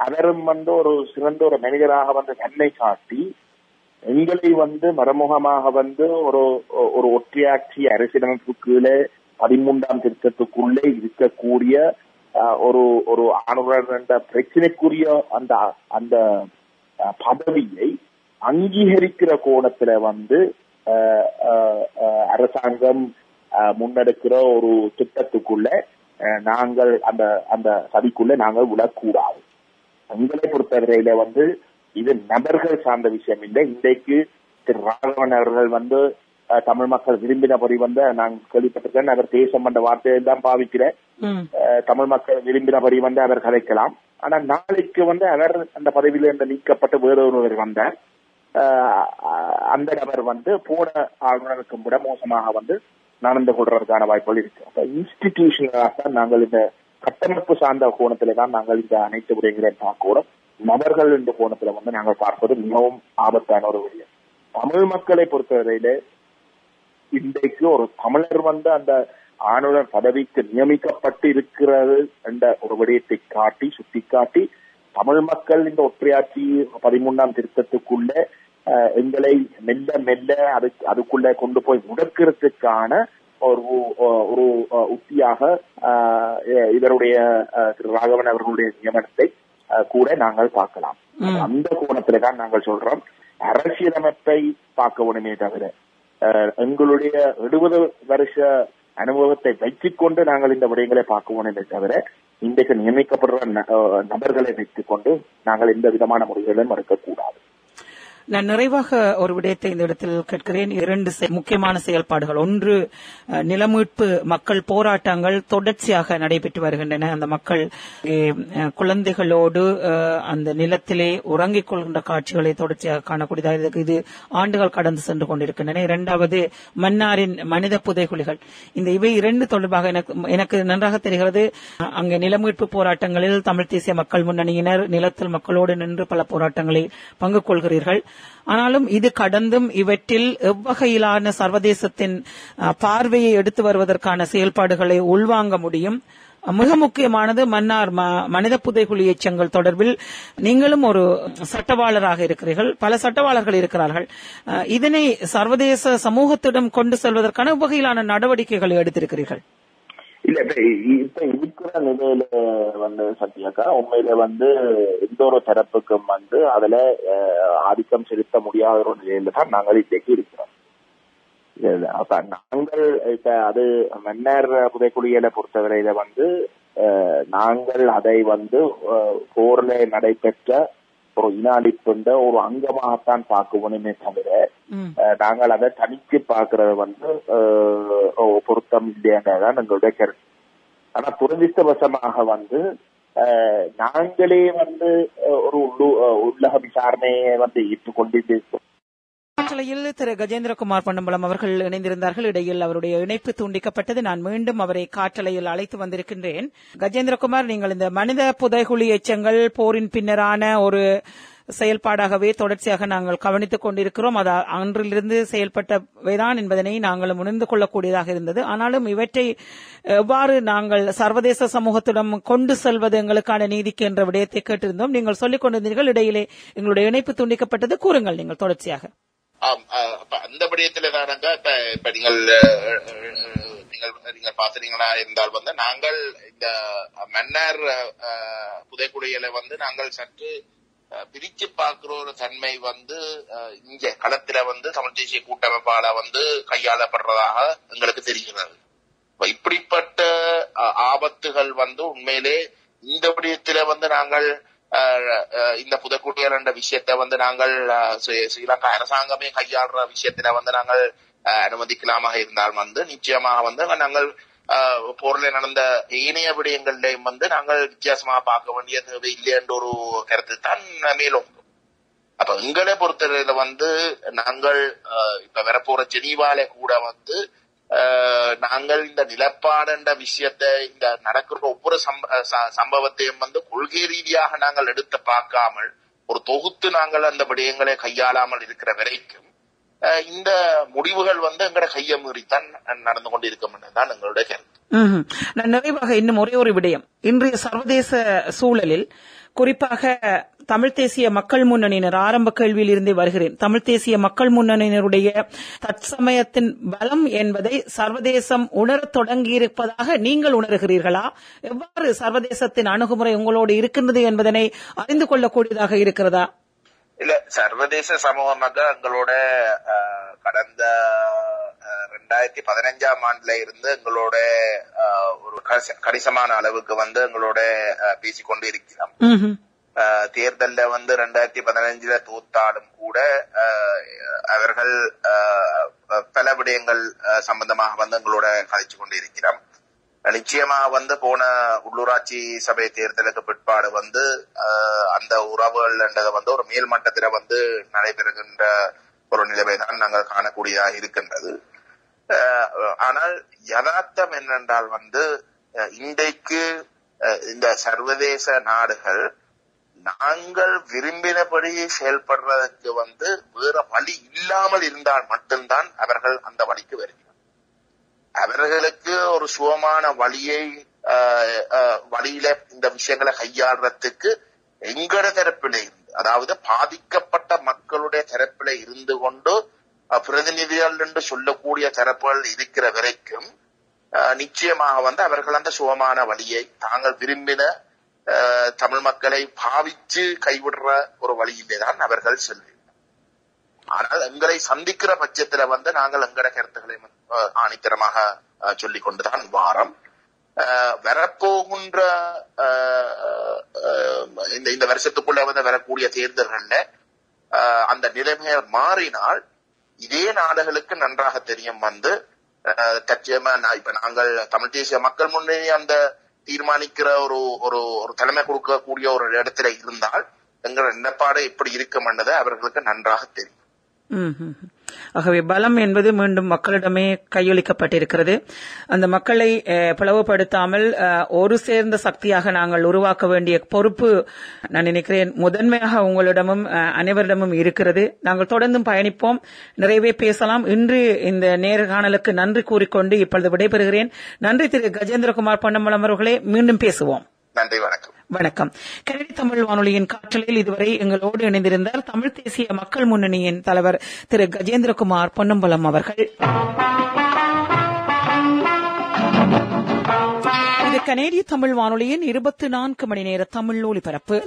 அவரும் ஒரு சிறந்த ஒரு மனிதராக தன்னை காட்டி எங்களை மறைமுகமாக ஒரு ஒற்றையாட்சி அரசியலமைப்புக்குள்ளே 13ஆம் திருத்தத்துக்குள்ளே இருக்கக்கூடிய ஒரு ஆளுநர் என்ற பிரச்சனைக்குரிய அந்த அந்த பதவியை அங்கீகரிக்கிற கோணத்துல அரசாங்கம் முன்னெடுக்கிற ஒரு திட்டத்துக்குள்ள நாங்கள் அந்த அந்த சதிக்குள்ள நாங்கள் விடக்கூடாது. எங்களை பொறுத்தவரையில இது நபர்கள் சார்ந்த விஷயம் இல்லை. இன்றைக்கு திரு ராகவன் அவர்கள் தமிழ் மக்கள் விரும்பினபடி நான் கேள்விப்பட்டிருக்கேன். அவர் தேசம் என்ற வார்த்தையை தான் பாவிக்கிறேன். தமிழ் மக்கள் விரும்பினபடி அவர் கதைக்கலாம். ஆனா நாளைக்கு அவர் அந்த பதவியிலிருந்து நீக்கப்பட்டு வேறொருவர் வந்தார். அந்த நபர் போன ஆளுநருக்கு விட மோசமாக நடந்து கொள்றதுக்கான வாய்ப்புகள் இருக்கு. அப்ப இன்ஸ்டிடியூஷனாக நாங்கள் இந்த கட்டமைப்பு சார்ந்த கோணத்துல தான் நாங்கள் இந்த அனைத்து விடயங்களையும் பார்க்கிறோம். நபர்கள் என்ற கோணத்துல நாங்கள் பார்ப்பது மிகவும் ஆபத்தான ஒரு விடயம். தமிழ் மக்களை பொறுத்தவரையில இன்றைக்கு ஒரு தமிழர் அந்த ஆளுநர் பதவிக்கு நியமிக்கப்பட்டு இருக்கிறது என்ற ஒரு விடயத்தை சுட்டிக்காட்டி தமிழ் மக்கள் இந்த ஒற்றையாட்சி 13ஆம் திருத்தத்துக்குள்ள எங்களை மெல்ல மெல்ல அதுக்குள்ள கொண்டு போய் முடக்கிறதுக்கான ஒரு உத்தியாக இவருடைய திரு ராகவன் அவர்களுடைய நியமனத்தை கூட நாங்கள் பார்க்கலாம். அந்த கோணத்துல தான் நாங்கள் சொல்றோம், அரசியலமைப்பை பார்க்க வேண்டுமே தவிர எங்களுடைய 70 வருஷ அனுபவத்தை வைத்துக் கொண்டு நாங்கள் இந்த விடயங்களை பார்க்க வேண்டுமே தவிர இன்றைக்கு நியமிக்கப்படுற நபர்களை வைத்துக் கொண்டு நாங்கள் எந்த விதமான முடிவுகளையும் மறுக்கக்கூடாது. நான் நிறைவாக ஒரு விடயத்தை இந்த இடத்தில் கேட்கிறேன். 2 முக்கியமான செயல்பாடுகள். ஒன்று, நிலமீட்பு மக்கள் போராட்டங்கள் தொடர்ச்சியாக நடைபெற்று வருகின்றன. அந்த மக்கள் குழந்தைகளோடு அந்த நிலத்திலே உறங்கிக் கொள்கின்ற காட்சிகளை தொடர்ச்சியாக காணக்கூடியதாக இது ஆண்டுகள் கடந்து சென்று கொண்டிருக்கின்றன. 2வது, மன்னாரின் மனித புதைகுழிகள். இவை 2 தொடர்பாக எனக்கு நன்றாக தெரிகிறது. அங்கே நிலமீட்பு போராட்டங்களில் தமிழ் தேசிய மக்கள் முன்னணியினர் நிலத்தில் மக்களோடு நின்று பல போராட்டங்களில் பங்கு கொள்கிறீர்கள். ஆனாலும் இது கடந்தும் இவற்றில் எவ்வகையிலான சர்வதேசத்தின் பார்வையை எடுத்து வருவதற்கான செயல்பாடுகளை உள்வாங்க முடியும்? மிக முக்கியமானது மன்னார் மனித புதைகுழி எச்சங்கள் தொடர்பில் நீங்களும் ஒரு சட்டவாளராக இருக்கிறீர்கள், பல சட்டவாளர்கள் இருக்கிறார்கள். இதனை சர்வதேச சமூகத்திடம் கொண்டு செல்வதற்கான எவ்வகையிலான நடவடிக்கைகளை எடுத்திருக்கிறீர்கள்? இல்ல, இப்ப இருக்கிற நிலையில சத்யாக்கா உண்மையில எந்த ஒரு தரப்புக்கும் அதுல ஆதிக்கம் செலுத்த முடியாத ஒரு நிலையில தான் நாங்கள் இன்றைக்கு இருக்கிறோம். அப்ப நாங்கள் இப்ப அது மன்னர் புதைக்குழியலை பொறுத்தவரையில நாங்கள் அதை போர்ல நடைபெற்ற ஒரு இன அழிப்புன்ற ஒரு அங்கமாகத்தான் பார்க்கணுமே தவிர நாங்கள் அதை தனிச்சு பார்க்கறது பொருத்தம் இல்லையதான் எங்களுடைய கருத்து. ஆனா துரதிர்ஷ்டவசமாக நாங்களே ஒரு உள்ளக விசாரணையை ஏற்றுக்கொண்டு திரு கஜேந்திரகுமார் பொன்னம்பலம் அவர்கள் இணைந்திருந்தார்கள். இடையில் அவருடைய இணைப்பு துண்டிக்கப்பட்டது. நான் மீண்டும் அவரை காற்றலையில் அழைத்து வந்திருக்கின்றேன். கஜேந்திரகுமார், நீங்கள் இந்த மனித புதைகுழி எச்சங்கள் போரின் பின்னரான ஒரு செயல்பாடாகவே தொடர்ச்சியாக நாங்கள் கவனித்துக் கொண்டிருக்கிறோம். அது அன்றிலிருந்து செயல்பட்டவைதான் என்பதனை நாங்கள் உணர்ந்து கொள்ளக்கூடியதாக இருந்தது. ஆனாலும் இவற்றை எவ்வாறு நாங்கள் சர்வதேச சமூகத்திடம் கொண்டு செல்வது எங்களுக்கான நீதிக்கு என்ற விடயத்தை கேட்டிருந்தோம். நீங்கள் சொல்லிக் கொண்டிருந்தீர்கள், இடையிலே எங்களுடைய இணைப்பு துண்டிக்கப்பட்டது. கூறுங்கள் நீங்கள் தொடர்ச்சியாக. அந்த விடயத்துல தானங்க இப்ப நீங்கள் பாத்துறீங்களா இருந்தால் நாங்கள் இந்த மன்னர் புதைக்குழியலை நாங்கள் சற்று பிரிச்சு பார்க்கிற ஒரு தன்மை இங்க களத்துல தமிழ் தேசிய கூட்டமைப்பால கையாளப்படுறதாக எங்களுக்கு தெரிகிறது. இப்படிப்பட்ட ஆபத்துகள் உண்மையிலே இந்த விடயத்துல நாங்கள் இந்த புதைக்குழியல் என்ற விஷயத்தை நாங்கள் ஸ்ரீலங்கா அரசாங்கமே கையாளுற விஷயத்துல நாங்கள் அனுமதிக்கலாமாக இருந்தால் நிச்சயமாக நாங்கள் போர்ல நடந்த ஏனைய விடயங்கள்லையும் நாங்கள் வித்தியாசமாக பார்க்க வேண்டிய தேவை இல்லை என்ற ஒரு கருத்து தான் மேலும். அப்ப எங்களை பொறுத்தவரையில நாங்கள் இப்ப வரப்போற ஜெனீவால கூட நாங்கள் இந்த நிலப்பாடுன்ற விஷயத்தை இந்த நடக்கிற ஒவ்வொரு சம்பவத்தையும் கொள்கை ரீதியாக நாங்கள் எடுத்து பார்க்காமல் ஒரு தொகுத்து நாங்கள் அந்த விடயங்களை கையாளாமல் இருக்கிற வரைக்கும் இந்த முடிவுகள் எங்கட கையை மீறித்தான் நடந்து கொண்டிருக்கும் என்றுதான் எங்களுடைய கருத்து. நிறைவாக இன்னும் ஒரே ஒரு விடயம், இன்றைய சர்வதேச சூழலில் குறிப்பாக தமிழ் தேசிய மக்கள் முன்னணியினர், ஆரம்ப கேள்வியில் இருந்தே வருகிறேன், தமிழ் தேசிய மக்கள் முன்னணியினருடைய தற்சமயத்தின் பலம் என்பதை சர்வதேசம் உணரத் தொடங்கியிருப்பதாக நீங்கள் உணர்கிறீர்களா? எவ்வாறு சர்வதேசத்தின் அணுகுமுறை உங்களோடு இருக்கின்றது என்பதனை அறிந்து கொள்ளக்கூடியதாக இருக்கிறதா? இல்ல, சர்வதேச சமூகமாக எங்களோட கடந்த 2015ஆம் ஆண்டுல இருந்து எங்களோட ஒரு கணிசமான அளவுக்கு எங்களோட பேசிக்கொண்டு இருக்கிறோம். தேர்தல்ல 2015 தோத்தாலும் கூட அவர்கள் பல விடயங்கள் சம்பந்தமாக எங்களோட கதைச்சு கொண்டு இருக்கிறோம். நிச்சயமாக போன உள்ளூராட்சி சபை தேர்தலுக்கு பிற்பாடு அந்த உறவுகள் என்றதை ஒரு மேல்மட்டத்தில நடைபெறுகின்ற ஒரு நிலைமைதான் நாங்கள் காணக்கூடியதாக இருக்கின்றது. ஆனால் யதார்த்தம் என்னென்றால் இன்றைக்கு இந்த சர்வதேச நாடுகள் நாங்கள் விரும்பினபடி செயல்படுறதுக்கு வேற வழி இல்லாமல் இருந்தால் மட்டும்தான் அவர்கள் அந்த வழிக்கு வருகிறார். அவர்களுக்கு ஒரு சுகமான வழியில இந்த விஷயங்களை கையாளுறதுக்கு எங்கட தரப்பில இருந்து, அதாவது பாதிக்கப்பட்ட மக்களுடைய தரப்பில இருந்து கொண்டு பிரதிநிதிகள் என்று சொல்லக்கூடிய தரப்புகள் இருக்கிற வரைக்கும் நிச்சயமாக அவர்கள் அந்த சுகமான வழியை தாங்கள் விரும்பின தமிழ் மக்களை பாவிச்சு கைவிடுற ஒரு வழியிலே தான் அவர்கள் செல்வார்கள். ஆனால் எங்களை சந்திக்கிற பட்சத்துல நாங்கள் எங்கட கருத்துக்களை ஆணித்தரமாக சொல்லிக் கொண்டுதான் வாரம். வரப்போகின்ற இந்த வருஷத்துக்குள்ள வரக்கூடிய தேர்தல்கள்ல அந்த நிலைமையை மாறினால் இதே நாடுகளுக்கு நன்றாக தெரியும் தற்சயமா இப்ப நாங்கள் தமிழ் தேசிய மக்கள் முன்னணி அந்த தீர்மானிக்கிற ஒரு தலைமை கொடுக்கக்கூடிய ஒரு இடத்துல இருந்தால் எங்கள் நிலைப்பாடு எப்படி இருக்கும் என்பது அவர்களுக்கு நன்றாக தெரியும். ஆகவே பலம் என்பது மீண்டும் மக்களிடமே கையொலிக்கப்பட்டிருக்கிறது. அந்த மக்களை பிளவுபடுத்தாமல் ஒரு சேர்ந்த சக்தியாக நாங்கள் உருவாக்க வேண்டிய பொறுப்பு நான் நினைக்கிறேன் முதன்மையாக உங்களிடமும் அனைவரிடமும் இருக்கிறது. நாங்கள் தொடர்ந்தும் பயணிப்போம், நிறையவே பேசலாம். இன்று இந்த நேர்காணலுக்கு நன்றி கூறிக்கொண்டு இப்பொழுது விடைபெறுகிறேன். நன்றி திரு கஜேந்திரகுமார் பொன்னம்பலம் அவர்களே. மீண்டும் பேசுவோம். நன்றி, வணக்கம். வணக்கம். கனடி தமிழ் வானொலியின் காற்றலையில் இதுவரை எங்களோடு இணைந்திருந்தார் தமிழ் தேசிய மக்கள் முன்னணியின் தலைவர் திரு கஜேந்திரகுமார் பொன்னம்பலம் அவர்கள். இது கனேடிய தமிழ் வானொலியின் 24 மணி நேர தமிழ் ஒலிபரப்பு.